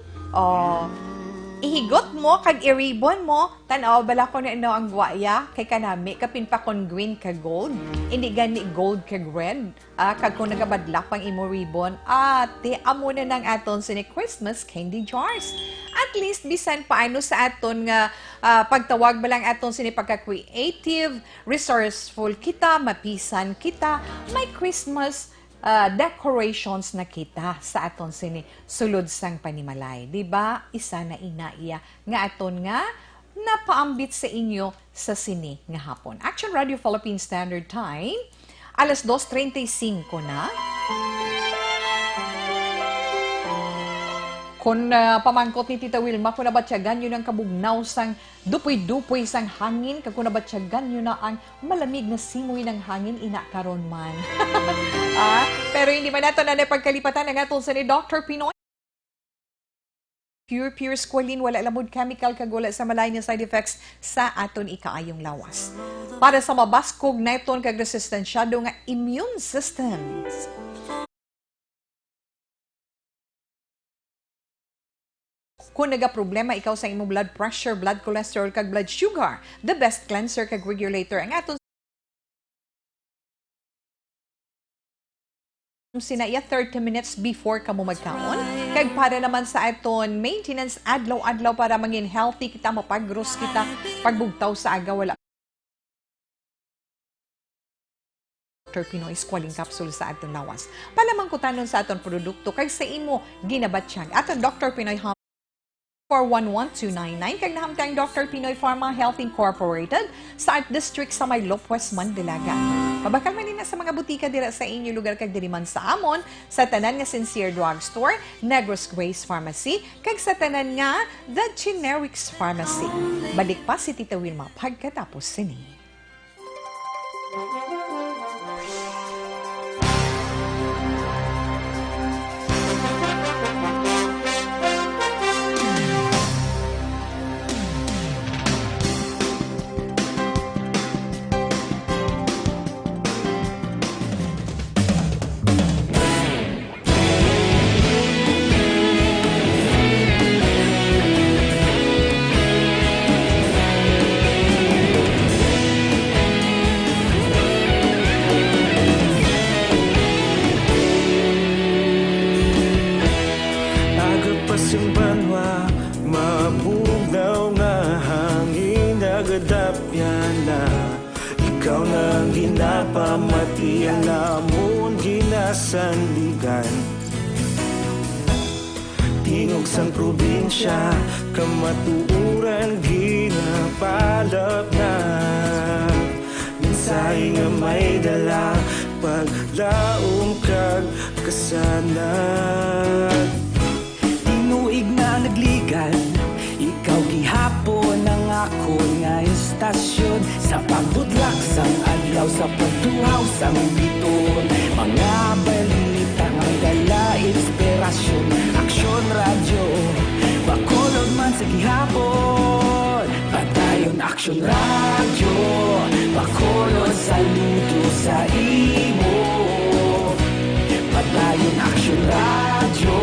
Ihigot mo kag i-ribbon mo, tanaw bala ko na ang guwaya kay kanami kapin pa kon green ka gold, hindi gani gold kag red. Kag kung nagabadlak pang imo ribbon, ate amo na nang aton sa Christmas candy jars. At least bisan paano sa aton nga pagtawag ba lang aton sini pagka-creative, resourceful kita, mapisan kita, may Christmas decorations na kita sa aton sini sulod sang panimalay. Diba? Isa na inaiya nga aton nga napaambit sa inyo sa sini nga hapon. Action Radio Philippine Standard Time, alas 2:35 na. Kung pamangkot ni Tita Wilma, kung nabatsyagan yun ang kabugnaw sang dupoy-dupoy sang hangin, kung nabatsyagan yun na ang malamig na simoy ng hangin, inakaron man. Pero hindi man nato na pagkalipatan ng atong sa ni Dr. Pinoy. Pure squalene, wala lamod chemical kagula sa malay na side effects sa aton ikaayong lawas. Para sa mabaskog na iton kag resistensyado nga immune systems. Kung naga-problema ikaw sa imong blood pressure, blood cholesterol, kag blood sugar, the best cleanser kag regulator ang aton sinaya 30 minutes before ka mo magkaon. Kag para naman sa aton maintenance adlaw-adlaw para mangin healthy kita, mapag-gross kita, pagbugtaw sa aga wala Dr. Pinoy Squalene Capsule sa aton lawas. Palamang kutanon sa aton produkto kag sa imo ginabatsyag. Aton Dr. Pinoy 411299 kag nahamtang Dr. Pinoy Pharma Health Incorporated sa Art District sa may Lopez, Mandalaga. Pabakal man din sa mga butika dira sa inyo lugar kag diri man sa amon sa tanan nga Sincere Drugstore, Negros Grace Pharmacy kag sa tanan nga The Generics Pharmacy. Balik pa si Tita Wilma pagkatapos sini. Ikaw nang ginapamatian namon ginasandigan. Tingog sang probinsya, kamatuuran ginapalap na. Minsay nga may dala, paglaom kag kasanag. Tinuig na nagligan, ikaw gihapon ang ako nga istasyon. Sa pagbudlak sang adlaw, sa pagtuhaw sang biton, mga balita ang dala inspirasyon. Aksyon radyo, bakolod man sa gihapon. Padayon aksyon radyo, bakolod saludo sa imo. Padayon aksyon radyo,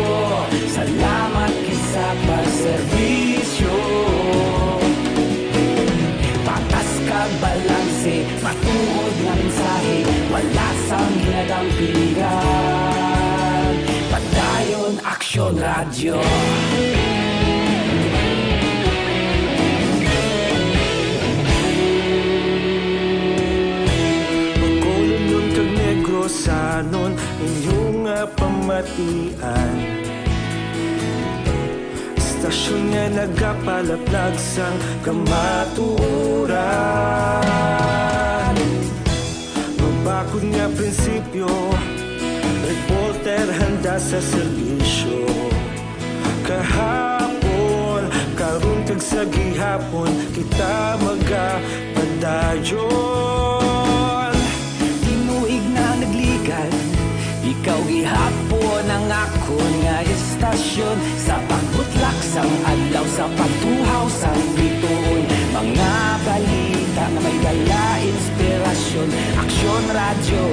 salamat kisa pagserbisyo. Patas kag balanse, matuod nga mensahe, wala sang ginadampingan. Padayon aksyon radyo. Bacolod nun kag Negros sanon inyong nga pamatian. Istasyon nga nagapalaplag sang kamatuuran. Bakod nga prinsipyo, reporter handa sa serbisyo. Kahapon, karon kag sa gihapon, kita magapadayon. Tinuig na nagligan, ikaw gihapon ang akon nga estasyon. Sa pagbutlak sang adlaw, sa pagtuhaw sang bituon, mga balita na may dala inspirasyon. Aksyon radyo,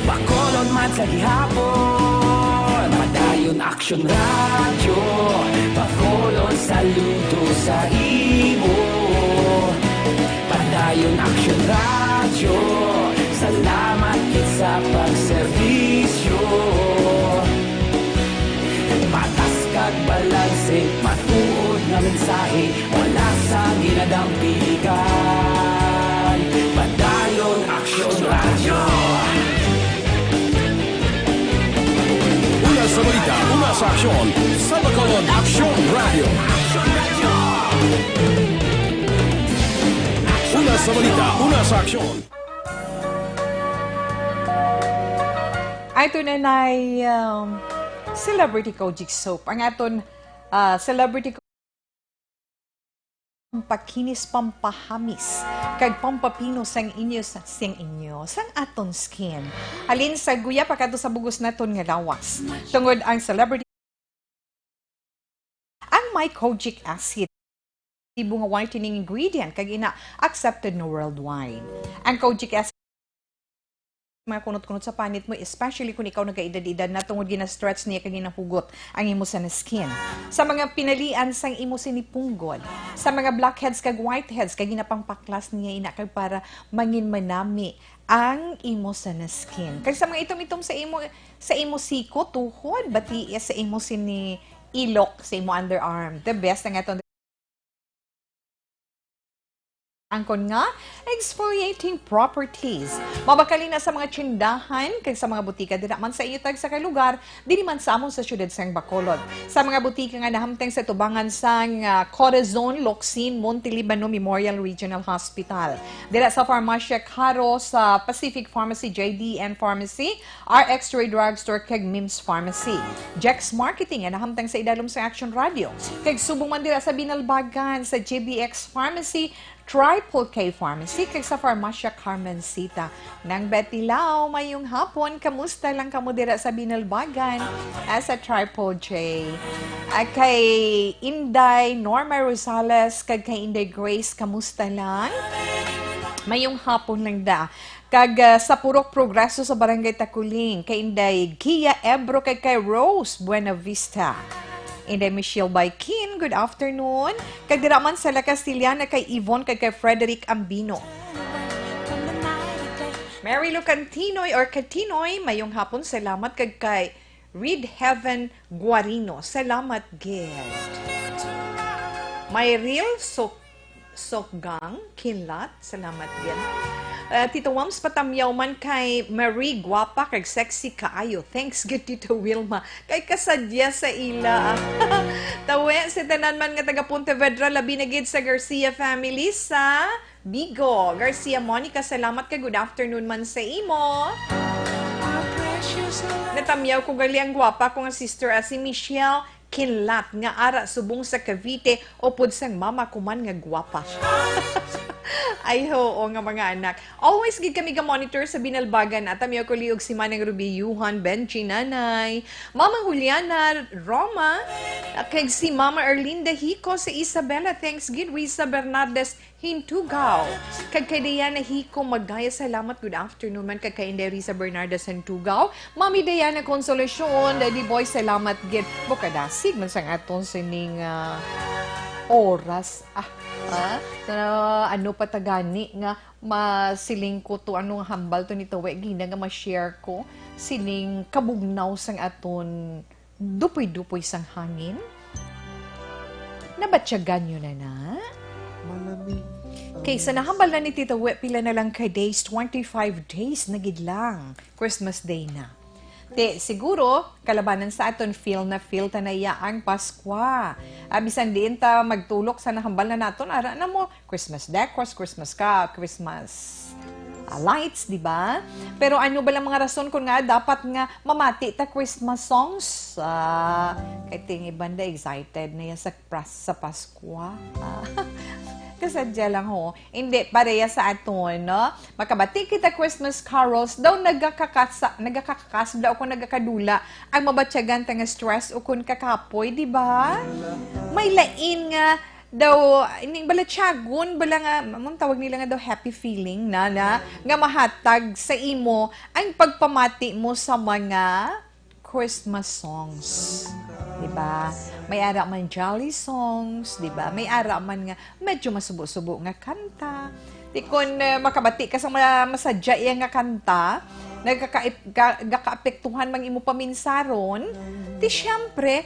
Bacolod man sa gihapon. Madayon Aksyon radyo, Bacolod saludo sa imo. Padayon Aksyon radyo, salamat kit sa pagserbisyo. Patas kag balanse, matuod nga mensahe, wala sa ginadampikan. Padayon Aksyon radyo. Una sa balita, una sa aksyon, sa Bacolod Aksyon Radio. Una sa balita, una sa aksyon. Ito na celebrity Kojic soap. Ang aton celebrity pampakinis, pampahamis, kag pampapino sang inyo sang aton skin. Halin sa guya pagkato sa bugos naton nga lawas. Tungod ang celebrity ang may kojic acid ibu nga whitening ingredient kag ina accepted no worldwide. Ang kojic acid mga kunot-kunot sa panit mo, especially kung ikaw nagkaedad-edad na tungod gina-stretch niya kag ginahugot ang imo sa skin. Sa mga pinalian sang imo sinipunggol, sa mga blackheads kag whiteheads kag ginapangpaklas niya ina kag para mangin manami ang imo sa skin. Kag sa mga itom-itom sa imo siko tuhod bati sa imo sini ilok sa imo underarm. The best ang aton angkon nga, exfoliating properties. Mabakali na sa mga tsindahan, kag sa mga butika, di man sa iyo tag sa kalugar, di man sa amon sa syudad sang Bacolod. Sa mga butika nga nahamteng sa tubangan sang Corazon, Locsin, Monte Libano Memorial Regional Hospital. Dira sa Farmacia Caro, sa Pacific Pharmacy, JDN Pharmacy, RX Trade Drugstore, kag Mims Pharmacy. Jex Marketing, nga nahamteng sa idalom sa Action Radio. Kag subong man dira sa Binalbagan, sa JBX Pharmacy, Triple K Pharmacy, kag sa Farmacia Carmencita. Nang Betilaw, mayong hapon, kamusta lang kamo dira sa Binalbagan as a Triple J. Kay Inday, Norma Rosales, kag kay Inday Grace, kamusta lang? Mayong hapon lang da. Kag sa Purok Progreso sa Barangay Takuling, kay Inday Gia Ebro, kay Rose Buena Vista. Inday Michelle Baikin, good afternoon. Kag dira man sa La Castillana kay Yvonne kag kay Frederick Ambino. Mary Lu Cantinoy or Catinoy, mayong hapon, salamat kag kay Read Heaven Guarino. Salamat gid. May real Sokgang Kinlat, salamat gid. Tito Wams patamyaw man kay Marie Guapa kag sexy kaayo. Thanks gid Tito Wilma. Kay kasadya sa ila. Tawe si tanan man nga taga Pontevedra labi na gid sa Garcia family sa Bigo. Garcia Monica, salamat kay good afternoon man sa imo. Natamyaw ko gali ang guwapa ko nga sister si Michelle Kinlat nga ara subong sa Cavite o pud sang mama ko man nga guwapa. Ay oo nga mga anak. Always gid kami ga-monitor sa Binalbagan at amiyo ko liog si Manang Ruby Yuhan, Benji Nanay, Mama Juliana Roma, kag si Mama Erlinda Hico, si Isabela, thanks gid, Risa Bernardes Hintugaw. Kag kay Diana Hico Magaya, salamat, good afternoon man kag kay Risa Bernardes Hintugaw. Mami Diana Consolacion, Daddy Boy, salamat gid. Bukadasig man sang aton sining oras. Ano patagani nga masiling ko to anong hambal to nito gina nga ma-share ko sining kabugnaw sang aton dupoy-dupoy sang hangin. Nabatyagan nyo na? Malamig. Kaysa nahambal na ni Tita We, pila na lang kay days, 25 days na gid lang. Christmas Day na. Siguro, kalabanan sa aton feel ta na iya ang Pasko. Bisan diin ta magtulok sa nahambal na naton, ara na mo, Christmas decors, Christmas cup, Christmas lights, di ba? Pero ano ba lang mga rason kung nga dapat nga mamati ta Christmas songs? Kaya tingi banda excited na yan sa Pasko. Kasadya lang ho. Hindi, pareya sa aton, no? Makabati kita Christmas carols, daw nagkakakas, daw kung nagkakadula, ang mabatyagan ta nga stress o kung kakapoy, di ba? May lain nga, daw, ini bala tiyagon, bala nga, mong tawag nila nga daw happy feeling na nga mahatag sa imo ang pagpamati mo sa mga Christmas songs. Diba? May ara man jolly songs, diba? May ara man nga medyo masubo-subo nga kanta. Di kung makabati ka sa masadya nga kanta, nagkakaapektuhan mang imo paminsaron, di syempre,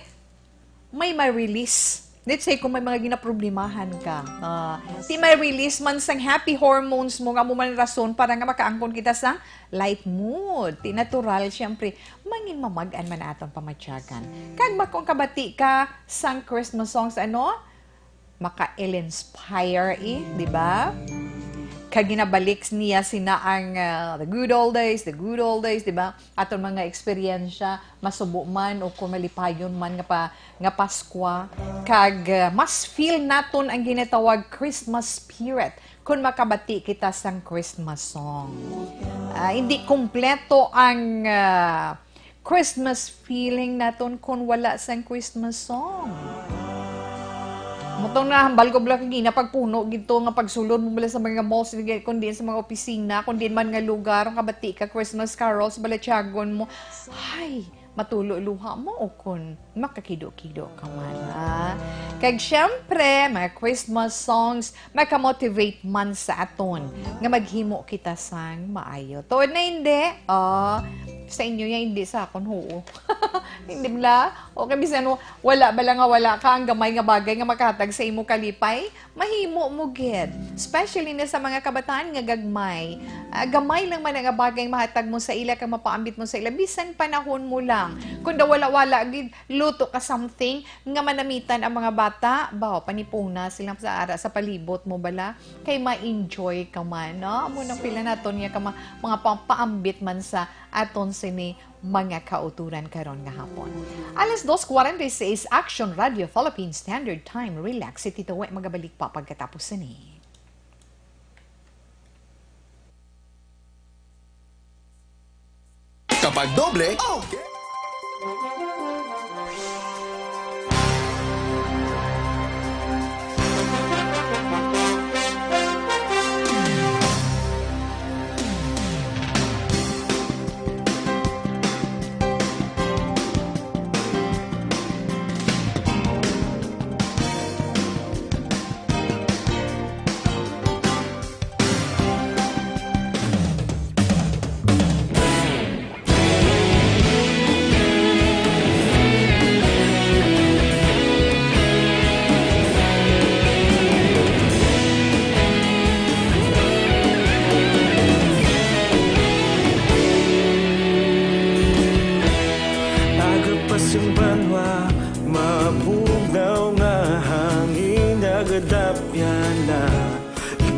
may ma-release. Let's say, kung may mga ginaproblemahan ka, di may release man sang happy hormones mo nga mo man rason para nga makaangkon kita sa light mood. Di natural, syempre, mangin mamagan man aton pamatyagan. Kag makong kabati ka sang Christmas songs, maka-inspire di ba? Kag ginabalik niya sina ang the good old days, di ba? Aton mga eksperyensya, masubo man o kung malipayon man nga Paskwa. Kag mas feel naton ang ginatawag Christmas spirit kung makabati kita sang Christmas song. Hindi kumpleto ang Christmas feeling naton kung wala sang Christmas song. Mutong na hambal ko bala kagina pagpuno gito nga pagsulod mo bala sa mga malls kundi sa mga opisina kundi man nga lugar ang kabati ka Christmas carols bala tiyagon mo ay matulo luha mo o kun makakido-kido ka man kag syempre mga Christmas songs makamotivate man sa aton nga maghimo kita sang maayo tuod na hindi sa inyo yan, hindi sa akon, oo. Hindi bala? O bisan wala bala nga wala ka, ang gamay nga bagay nga makahatag sa imo kalipay, mahimo mo gid. Especially na sa mga kabataan nga gagmay. Gamay lang man nga bagay mahatag mo sa ila, kang mapaambit mo sa ila, bisan panahon mo lang. Kung wala-wala, gid luto ka something, nga manamitan ang mga bata, panipuna silang sa ara, sa palibot mo bala, kay ma-enjoy ka man, no? Munang pila naton niya ka mga paambit man sa aton sini mga kauturan karon nga hapon. Alas 2:46 Action Radio Philippine Standard Time. Relax, Tito We, magabalik pa pagkatapos sini. Kapag doble,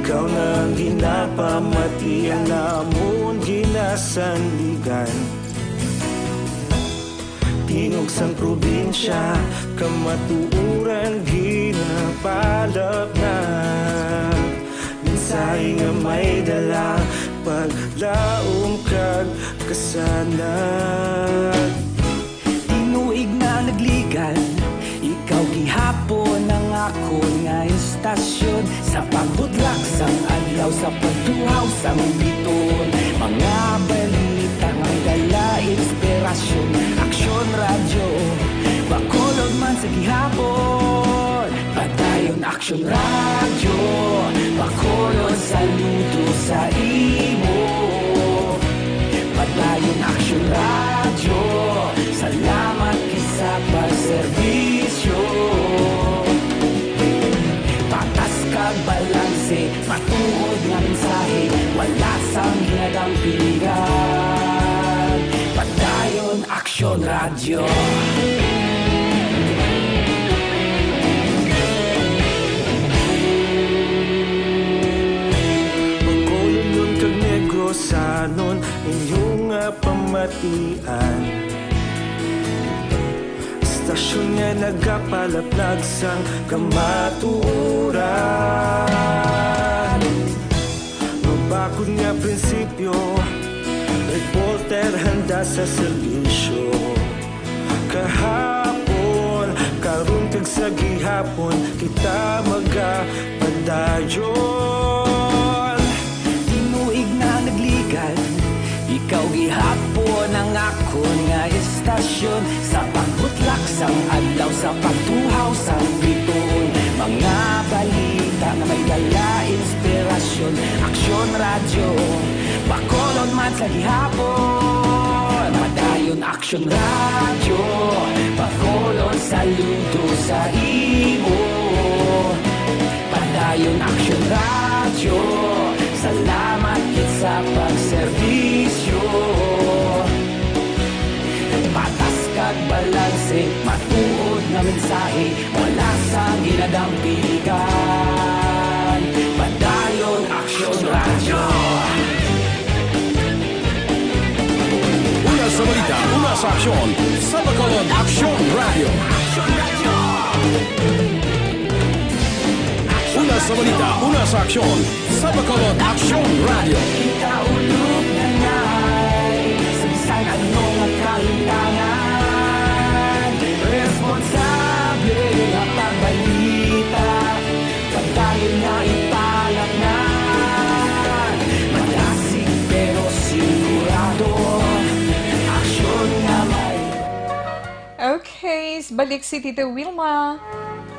ikaw na ginapamati ang namon ginasandigan. Tinog sang probinsya, kamatuuran ginapalap na. Minsay nga may dala, paglaom kag kasanag. Tinuig na nagligan, ikaw gihapon ang ako nga istasyon. Sa pagbudlak sang adlaw, sa pagtuhaw sang biton, mga balita ang dala inspirasyon. Aksyon radyo, bakolod man sa gihapon. Patayon Aksyon radyo, bakolod saludo sa imo. Patayon Aksyon radyo, salamat kisa pagserbisyo. Patas kag balanse, matuod nga mensahe, wala sang hinagang pilihan. Patayon Aksyon radyo. Bacolod nun kag Negros, sanon inyong pamatian. Istasyon nga nagapalaplag sang kamatuuran. Mabakod nga prinsipyo, reporter handa sa serbisyo. Kahapon, karon kag sa gihapon, kita magapadayon. Tinuig na nagligad, ikaw gihapon ang akon nga istasyon. Sa pagbutlak sang adlaw, sa pagtuhaw sang bituon, mga balita nga may dala inspirasyon. Aksyon radyo, bakolod man sa gihapon. Madayon aksyon radyo, bakolod saludo sa imo. Padayon aksyon radyo, salamat kit sa pagserbisyo. Patas kag balanse, matuod na mensahe, wala sa ginadampiligan. Padayon aksyon radyo. Una sa balita, una sa aksyon. Sa Bacolod Aksyon Radio. Una sa balita, una sa aksyon. Sa Bacolod Aksyon Radio. Kaulog na ngay, sa bisan anong nagkalintangan. Responsable na pagbalita, pagdayon na ipalaknan. Malasig pero sigurado, aksyon na may. Okay, balik si Tita Wilma.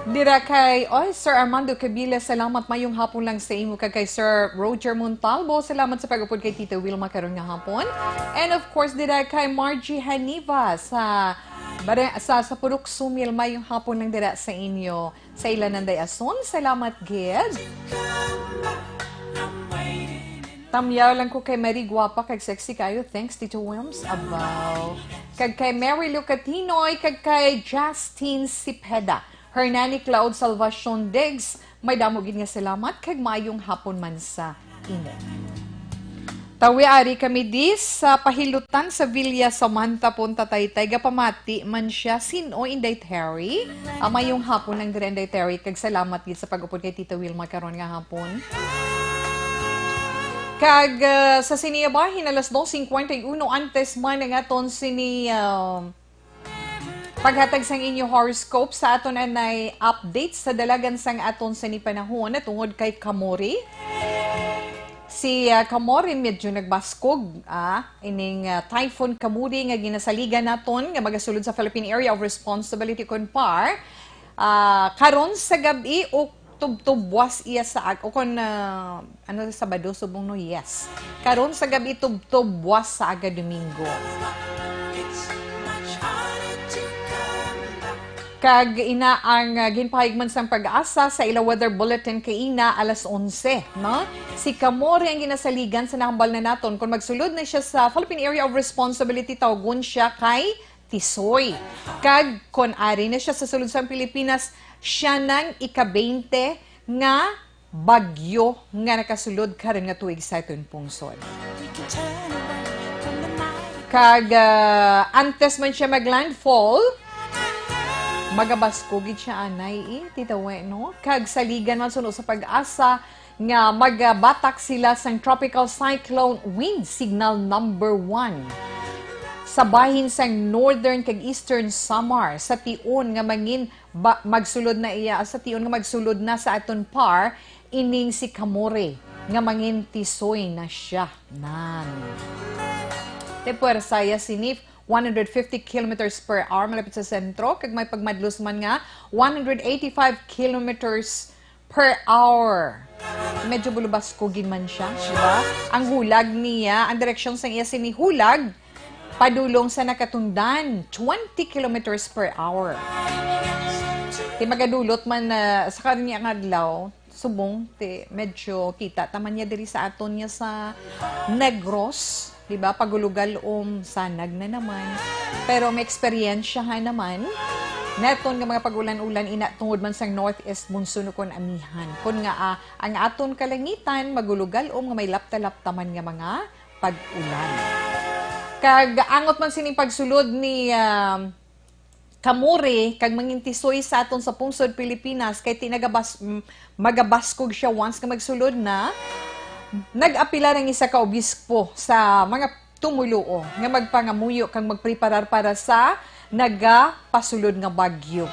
Dira kay Sir Armando Cabila, salamat mayong hapon lang sa imo. Kay Sir Roger Montalvo, salamat sa pag-upod kay Tita Wilma karon nga hapon. And of course, dira kay Margie Haniva sa Purok Sumil, mayong hapon lang dira sa inyo. Sa Ilanan Dayason, salamat gid. Tamyaw lang ko kay Mary Guapa, kag sexy kayo. Thanks, Tito Wilms. Abaw. Kag kay Mary Lucatinoy, kag kay Justine Sipeda. Hernani Cloud Salvacion Diggs, may damogin nga salamat kag mayong hapon man sa imo. Tawi-ari kami dis sa pahilutan sa Villa Samantha Punta Taytay. Gapamati man siya sino Inday Terry. Mayong hapon ng Inday Terry kag salamat gid sa pag-upod kay Tita Wilma karon nga hapon. Kag sa siniyabahin alas 2:51 antes man nga aton sini paghatag sang inyo horoscope sa aton anay update sa dalagan sang aton sa ni panahon na tungod kay Kamori. Si Kamori medyo nagbaskog ining Typhoon Kamori nga ginasaligan naton nga magasulod sa Philippine Area of Responsibility CONPAR. Karon sa gabi o tubtubwas iya sa o kon Sabado subong no, yes. Karon sa gabi tubtubwas sa aga Domingo. Kag ina ang ginpahigman sang pag-asa sa ila weather bulletin kay ina alas 11, no? Si Kamori ang ginasaligan sa nahambal na naton kung magsulod na siya sa Philippine Area of Responsibility tawgon siya kay Tisoy. Kag kon ari na siya sa sulod sang Pilipinas, siya nang ika-20 nga bagyo nga nakasulod karon nga tuig sa aton pungsod. Kag antes man siya maglandfall, magabaskogid siya anay Tita We, no? Kag saligan man suno sa pag-asa nga magabatak sila sang tropical cyclone wind signal number 1 sa bahin sang northern kag eastern Samar sa tion nga mangin magsulod na iya sa tion nga magsulod na sa aton par ining si Kamori nga mangin Tisoy na siya nan. Te puwersaya sinif 150 kilometers per hour malapit sa sentro kag may pagmadlos man nga 185 kilometers per hour. Medyo bulubaskogin man siya, diba? Ang hulag niya, ang direksyon sa iya sinihulag padulong sa nakatundan 20 kilometers per hour. Ti magadulot man sa kanya nga adlaw subong ti medyo kita taman niya diri sa aton niya sa Negros. Diba? Pagulugal sanag na naman. Pero may eksperyensyahan naman. Neton nga mga pagulan-ulan ina tungod man sang northeast monsoon kon amihan. Kun nga ang aton kalangitan magulugal nga may lapta-laptaman nga mga pag-ulan. Kag angot man sining pagsulod ni Kamuri, kag mangintisoy sa aton sa pungsod Pilipinas, kay magabaskog siya once ka magsulod na, nag-apila ng isa ka obispo sa mga tumuluo nga magpangamuyo kang magpreparar para sa nagapasulod nga bagyo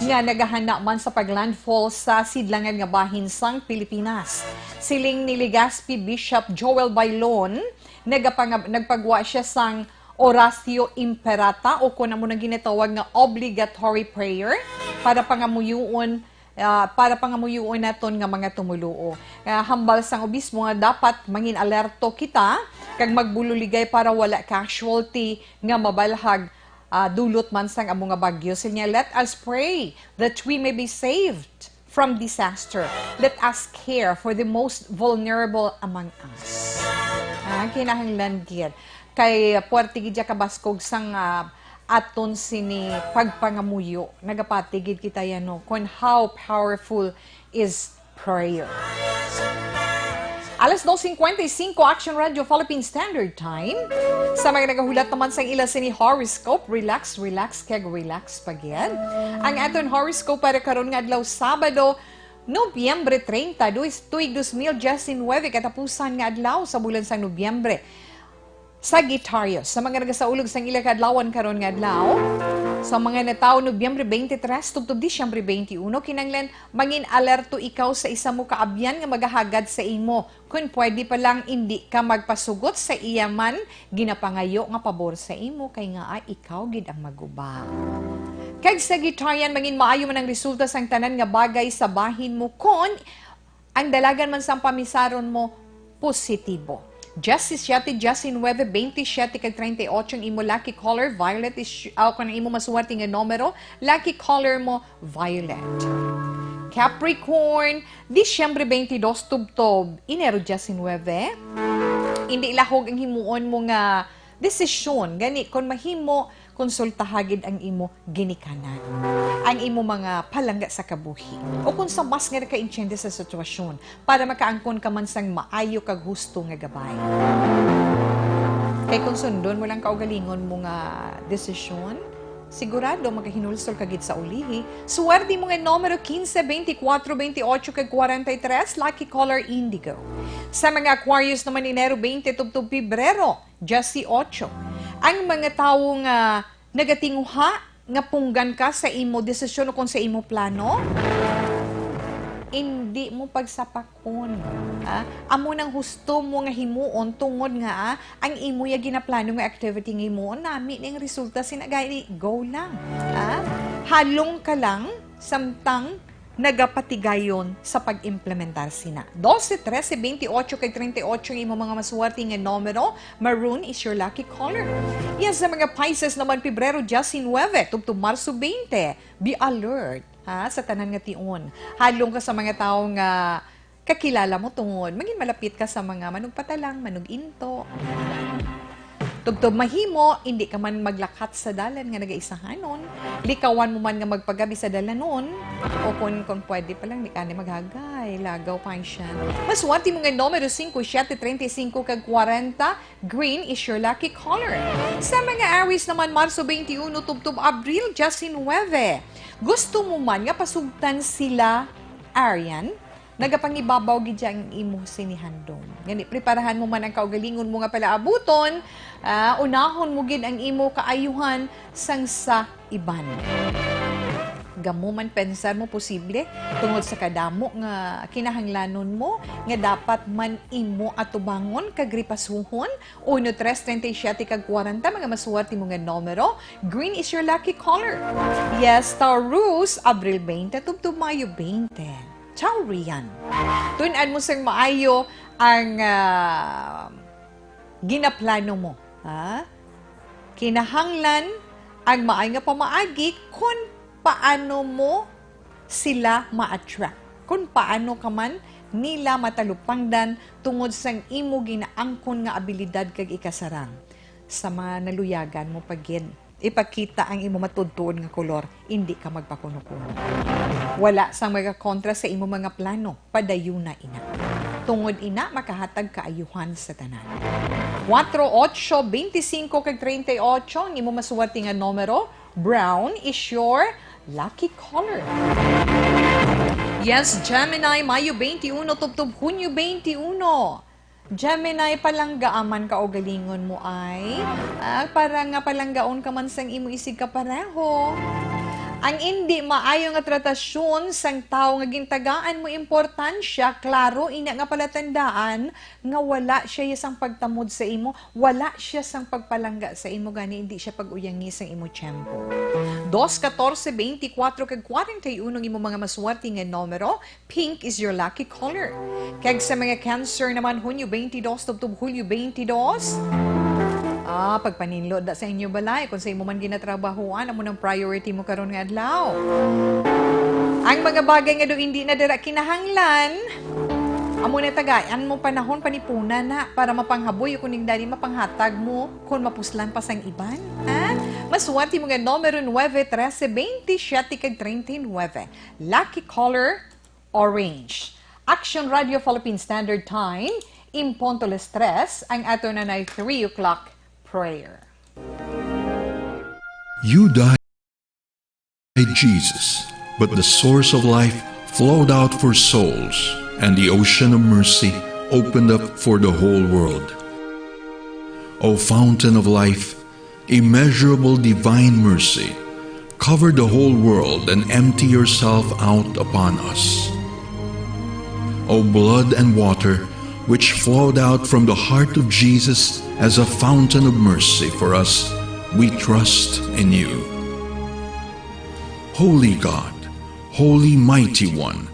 nga nagahanda man sa paglandfall sa sidlangan nga bahin sang Pilipinas. Siling ni Legazpi Bishop Joel Bailon, nagpagwa siya sang Oratio Imperata o kung mo nang ginatawag nga obligatory prayer para pangamuyuon naton nga mga tumuluo. Hambal sang obispo nga dapat mangin alerto kita kag magbululigay para wala casualty nga mabalhag dulot man sang amo nga bagyo. Sinya, let us pray that we may be saved from disaster. Let us care for the most vulnerable among us. Kinahanglan gyud kay puwerte gid kabaskog sang aton sini pagpangamuyo. Nagapatigid kita yan kung how powerful is prayer. Alas 2:55 Action Radio Philippine Standard Time. Sa mga nagahulat naman sa ila sini horoscope, relax kag relax pagyan. Ang aton horoscope para karon nga adlaw Sabado, Nobyembre 30, tuig 2019, katapusan nga adlaw sa bulan sa Nobyembre. Sagittarius, sa mga nagasaulog sang ila kadlawan karon nga adlaw, sa mga natawo Nobyembre 23 tubtob Disyembre 21, kinanglan mangin alerto ikaw sa isa mo kaabyan nga magahagad sa imo. Kung pwede pa lang hindi ka magpasugot sa iyaman, ginapangayo nga pabor sa imo kay nga ikaw gid ang maguba. Kag Sagittarian, mangin maayo man ang resulta sang tanan nga bagay sa bahin mo kung ang dalagan man sang pamisaron mo positibo. Justice 7, Justin 9, 27 kag 38 ang imo lucky color, violet is kung ang imo masuwerte nga numero, lucky color mo violet. Capricorn, Disyembre 22 tubtob, Enero 19. Hindi ilahog ang himuon mo nga desisyon, gani kon mahimo konsultahagid ang imo ginikanan, ang imo mga palangga sa kabuhi, o kung sa mas nga naka-insyende sa sitwasyon para makaangkon ka man sang maayo kag husto nga gabay. Kay kung sundon mo lang kaugalingon mo nga desisyon, sigurado makahinulsol kagid sa ulihi. Suwerte mo nga numero 15, 24, 28 kag 43, lucky color indigo. Sa mga Aquarius naman Enero 20 tubtob Pebrero, Jesse 8. Ang mga tawo nga nagatinguha nga punggan ka sa imo desisyon o kung sa imo plano, hindi mo pagsapakon. Amo nang husto mo nga himuon tungod nga ang imo ya ginaplano nga activity nga himuon nami ning resulta sinagay go lang. Halong ka lang samtang nagapatigayon sa pag-implementar sina. 12, 13, 28 kay 38 ang imo mga masuwerte nga numero, maroon is your lucky color. Yan sa mga Pisces naman Pebrero 19 tubtob Marso 20. Be alert sa tanan nga tion. Halong ka sa mga tawo nga kakilala mo tungod, maging malapit ka sa mga manugpatalang, manuginto. Tubtob mahimo, hindi ka man maglakat sa dalan nga nagaisahanon. Likawan mo man nga magpagabi sa dalanon. O kung pwede pa lang, di ka maghagay. Lagaw pa siya. Maswerte mo nga numero 5, 7, 35 kag 40. Green is your lucky color. Sa mga Aries naman, Marso 21, tubtob Abril 19. Gusto mo man nga pasugtan sila, Arian, nagapangibabaw gid ang imo sinihandom. Gani preparahan mo man ang kaugalingon mo nga palaabuton, unahon mo gid ang imo kaayuhan sang sa iban. Gamo man pensar mo posible tungod sa kadamo nga kinahanglanon mo nga dapat man imo atubangon kag ripasuhon 1, 3, 37 kag 40 mga masuwerte mo nga numero. Green is your lucky color. Yes, Taurus, Abril 20 tubtob Mayo 20. Taurian. Tunan mo sang maayo ang ginaplano mo. Kinahanglan ang maayo nga pamaagi kung paano mo sila ma-attract. Kung paano ka man nila matalupangdan tungod sang imo ginaangkon nga abilidad kag ikasarang. Sa mga naluyagan mo pagin, ipakita ang imo matudtuon nga kolor, hindi ka magpakuno-kuno. Wala sang mga kontra sa imo mga plano, padayon na ina. Tungod ina, makahatag kaayuhan sa tanan. 4825 kag 38 ang imo masuwerte nga numero. Brown is your lucky color. Yes, Gemini, Mayo 21, tubtob Hunyo 21. Gemini, palanggaaman ka o galingon mo ay para nga palanggaon ka man sang imo isig ka pareho. Ang hindi maayo nga tratasyon sang tao nga gintagaan mo importansya, klaro ina nga palatandaan nga wala siya sang pagtamod sa imo, wala siya sang pagpalangga sa imo gani hindi siya paguyangi sang imo tiyempo. 2, 14, 24 kag 41 imo mga maswerte nga numero, pink is your lucky color. Kag sa mga Cancer naman Hunyo 22 tubtob Hulyo 22. Pagpaninlod da sa inyo balay kung sa imo man ginatrabahuan amo nang priority mo karon nga adlaw. Ang mga bagay nga do hindi na dira kinahanglan, amo na tagayan mo panahon panipuna na para mapanghaboy kuning dali mapanghatag mo kung mapuslan pa sang iban. Maswerte mo nga numero 9, 13, 27 kag 39. Lucky color orange. Action Radio Philippine Standard Time, impunto las 3 ang ato na 3 o'clock prayer. You died, Jesus, but the source of life flowed out for souls, and the ocean of mercy opened up for the whole world. O fountain of life, immeasurable divine mercy, cover the whole world and empty yourself out upon us. O blood and water, which flowed out from the heart of Jesus as a fountain of mercy for us, we trust in you. Holy God, Holy Mighty One,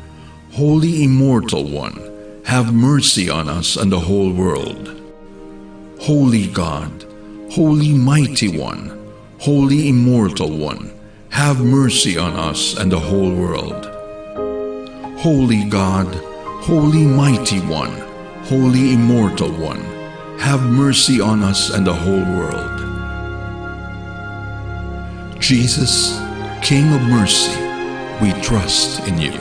Holy Immortal One, have mercy on us and the whole world. Holy God, Holy Mighty One, Holy Immortal One, have mercy on us and the whole world. Holy God, Holy Mighty One, Holy Immortal One, have mercy on us and the whole world. Jesus, King of mercy, we trust in you.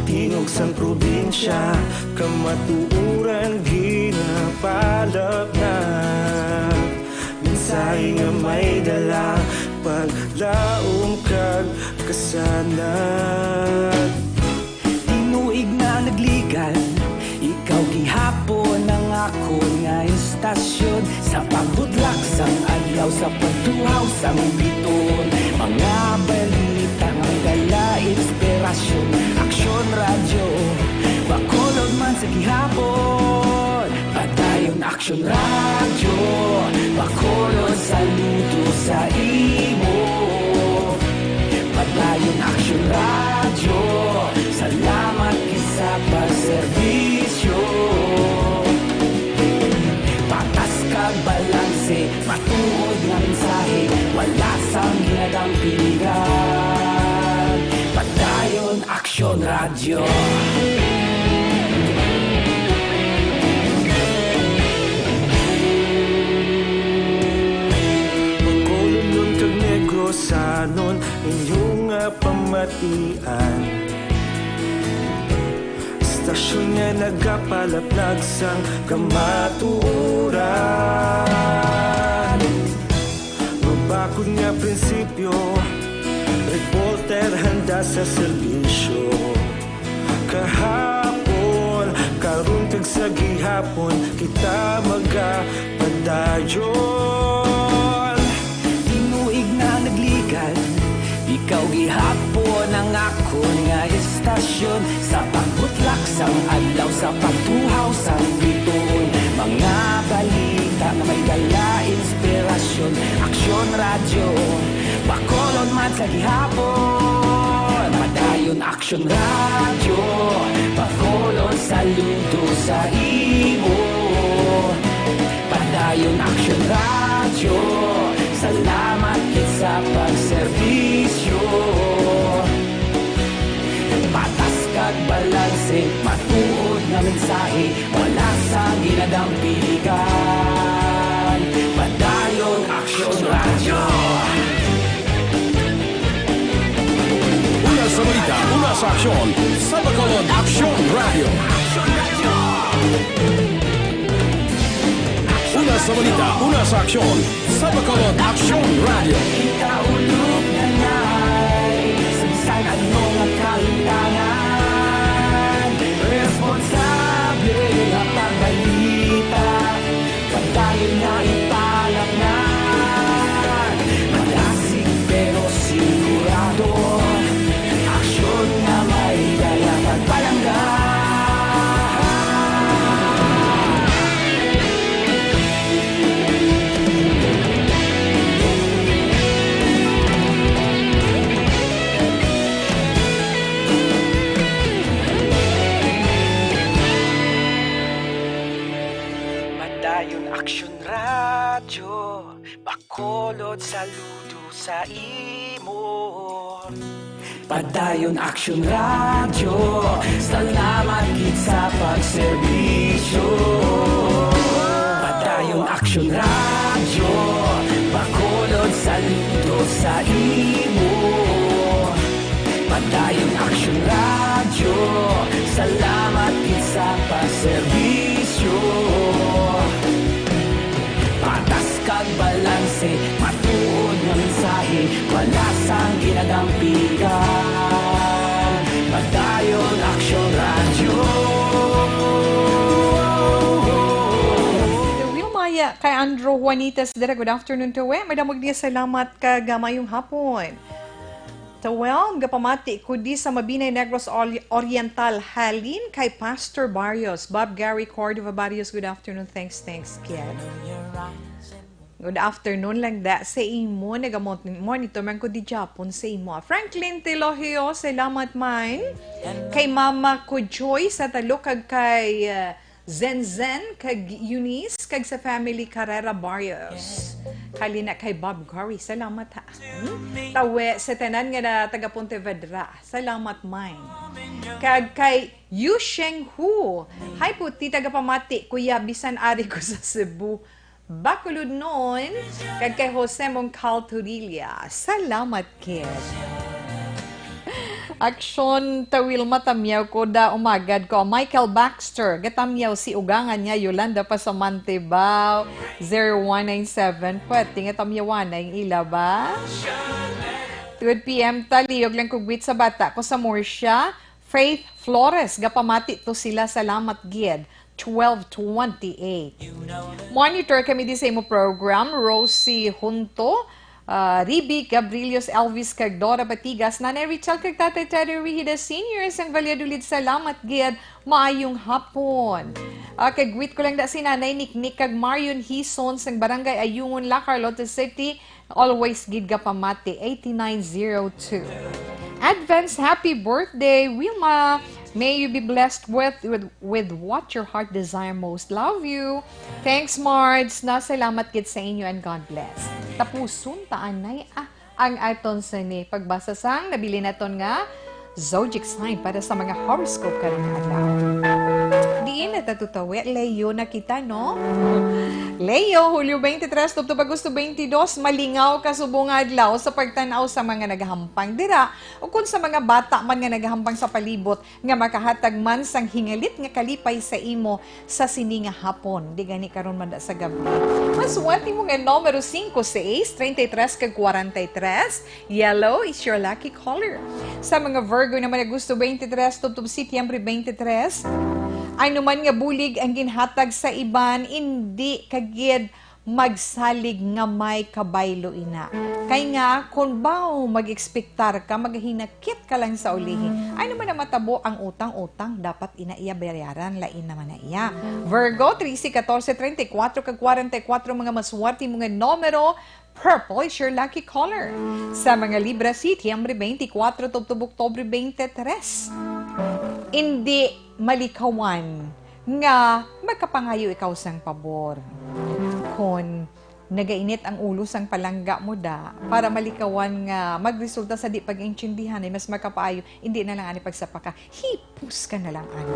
Tinugsan probinsya, kamatuuran ginapalap na. Mensahe nga may dala, paglaom kag kasanag. Tinuig na nagligan, ikaw gihapon ang ako nga istasyon. Sa pagbudlak sang adlaw, sa pagtuhaw sang biton. Mga balita ang dala, inspirasyon. Aksyon radyo, bakolod man sa gihapon. Padayon aksyon radyo, bakolod saludo sa imo. Padayon aksyon radyo, salamat kisa pagserbisyo. Patas kag balanse, matuod nga mensahe, wala sang ginadang piligan. Padayon aksyon radyo. Pagkulong kag negosanon, inyong pamatian. Istasyon nga nagapalaplag sang kamatuuran. Mabakod nga prinsipyo, reporter handa sa serbisyo. Kahapon, karong kag sa gihapon, kita magapadayon. Tinuig na nagligan, ikaw gihapon ang akon nga istasyon. Sa pagbutlak sang adlaw, sa pagtuhaw sang bituon, mga balita na may dala inspirasyon. Aksyon radyo, Bacolod man sa gihapon. Padayon Aksyon radyo, Bacolod saludo sa imo. Padayon Aksyon radyo, salamat kit sa pagserbisyo. Patas kag balanse, matuod nga mensahe, wala sa ginadampigan. Padayon Aksyon radyo. Una sa balita, una sa aksyon, sa Bacolod Aksyon Radio. Una sa balita, una sa aksyon, sa Bacolod Aksyon Radio. Kaulog na na'y sabisan ano nga kalintangan. Responsable nga pagbalita, pagdayon na ipalaknan. Malasig pero sigurado, aksyon nga may dala pagpalanggan. Padayon Aksyon radyo, Bacolod saludo sa imo. Padayon Aksyon radyo, salamat gid sa pagserbisyo. Padayon Aksyon radyo, Bacolod saludo sa imo. Padayon Aksyon radyo, salamat gid sa pagserbisyo. Patas kag balanse, matuod nga mensahe, wala sang ginadampigan. Padayon Aksyon radyo. Wilmaya kay Andrew Juanitas dira, good afternoon to we. Madamog niya salamat kag mayong hapon. Tawel, gapamati ko di sa Mabinay Negros Oriental halin kay Pastor Barrios, Bob Gary Cordova Barrios, good afternoon, thanks, kid. Good afternoon lang da sa imo, monitor man ko di Japon sa imo. Franklin Tilohio, salamat man. Kay Mama ko Joy sa talo kag kay Zen kag Eunice kag sa family Carrera Barrios. Kalina kay Bob Gary, salamat ha. Tawe sa tanan nga na taga Pontevedra, salamat man. Kag kay Yu Sheng Hu, hi po ti taga pamati, kuya bisan ari ko sa Cebu. Bacolod noon, kag kay Jose Moncal Turilla, salamat kid. Aksyon tawil matamyaw ko da umagad ko. Michael Baxter, gatamyaw si ugangan niya Yolanda Pasamante ba? 0197. Pwede nga tamyawan na yung ila ba? 2 p.m. taliyog lang kugwit sa bata ko sa Morsha. Faith Flores, gapamati to sila, salamat gid. 12:28. Monitor kami di sa imo program. Rosie Junto, Ribi Gabrilios, Elvis kag Dora Batigas, Nanay Richel kag Tatay Teddy Rihida Seniors ang Valladolid, salamat gid, maayong hapon. Kagwit ko lang da si Nanay Niknik kag Marion Hison sang Barangay Ayungon, La Carlota City, always gid ga pamati 8902. Advance happy birthday Wilma. May you be blessed with what your heart desire most. Love you. Thanks, Mards. Salamat kid sa inyo and God bless. Tapusun taanay ang aton sa ni pagbasa sang nabili naton nga zodiac sign para sa mga horoscope karong adlaw. Diin na tatutawi. Leo na kita, no? Leo, Hulyo 23, Tubtub Agosto 22, malingaw ka subong adlaw sa pagtanaw sa mga nagahampang dira o kung sa mga bata man nga nagahampang sa palibot nga makahatag man sang hingalit nga kalipay sa imo sa sini nga hapon. Di gani karon man da sa gabi. Maswati mo nga numero 5 sa Ace, 33 kag 43. Yellow is your lucky color. Sa mga Virgo naman Agosto 23, Tubtub Setyembre 23, ay naman nga bulig ang ginhatag sa iban, hindi kagid magsalig nga may kabaylo ina. Kay nga, kung bao mag-ekspektar ka, maghinakit ka lang sa ulihi, ay naman na matabo ang utang-utang, dapat inaiya bayaran, lain naman na iya. Virgo, 13, 14, 34, kag 44, mga maswerte mga numero, purple is your lucky color. Sa mga Libra, Setyembre 24, Tubtub Oktubre 23. Hindi malikawan nga magkapangayo ikaw sang pabor. Kung nagainit ang ulo sang palangga mo da, para malikawan nga magresulta sa di pag-intindihan ay mas makapaayo, hindi na lang ani pagsapaka, hipus ka na lang ani.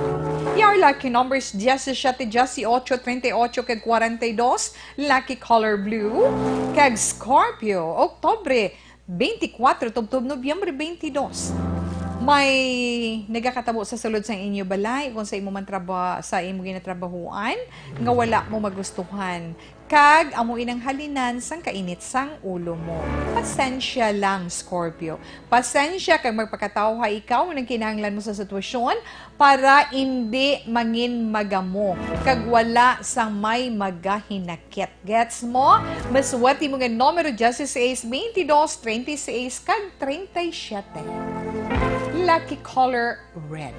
Your lucky numbers 17, 18, 38, kag 42, lucky color blue, kag Scorpio, Oktubre 24, Tubtub Nobyembre 22. May nagakatabo sa sulod sa inyo balay kung sa imo man sa imo ginatrabahuan nga wala mo magustuhan kag amo inang halinan sang kainit sang ulo mo. Pasensya lang, Scorpio. Pasensya kag magpakatawha ikaw nang kinahanglan mo sa sitwasyon para hindi mangin magamo kag wala sang may magahinakit. Gets mo? Maswati mo nga numero 16, 22, 26 kag 37. Lucky color red.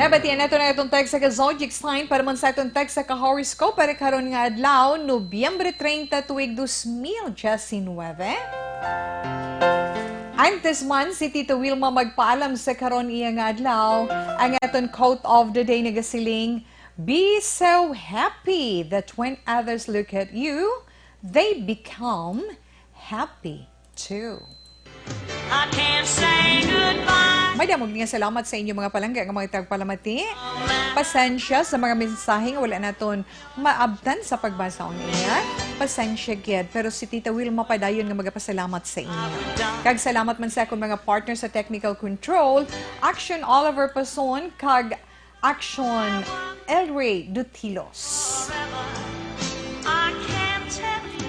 Nabatian nato na itong tag sa zodiac sign para man sa itong tag sa horoscope para karon nga adlaw, Nobyembre 30 tuig 2019. Antes man si Tito Wilma magpaalam sa karon iya nga adlaw, ang atong quote of the day nagasiling, "Be so happy that when others look at you, they become happy too." I can't say goodbye. May damog nga salamat sa inyo mga palangga nga mga tagpalamati. Pasensya sa mga mensahe nga wala naton maabtan sa pagbasa niya. Pasensya gid, pero si Tita Wilma padayon nga magapasalamat sa inyo. Kag salamat man sa akong mga partner sa technical control, Action Oliver Pason kag Action Elray Dutilos. I can't tell you.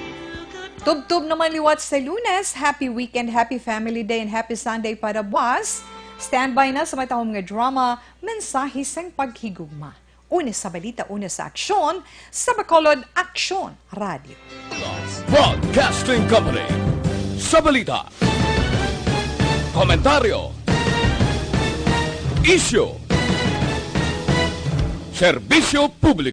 Tubtub naman liwat sa Lunes. Happy weekend, happy family day, and happy Sunday para buwas. Standby na sa matahong nga drama, mensahe sang paghigugma. Una sa balita, una sa aksyon, sa Bacolod Aksyon Radio. Broadcasting Company. Sa balita. Komentaryo. Isyu. Serbisyo publiko.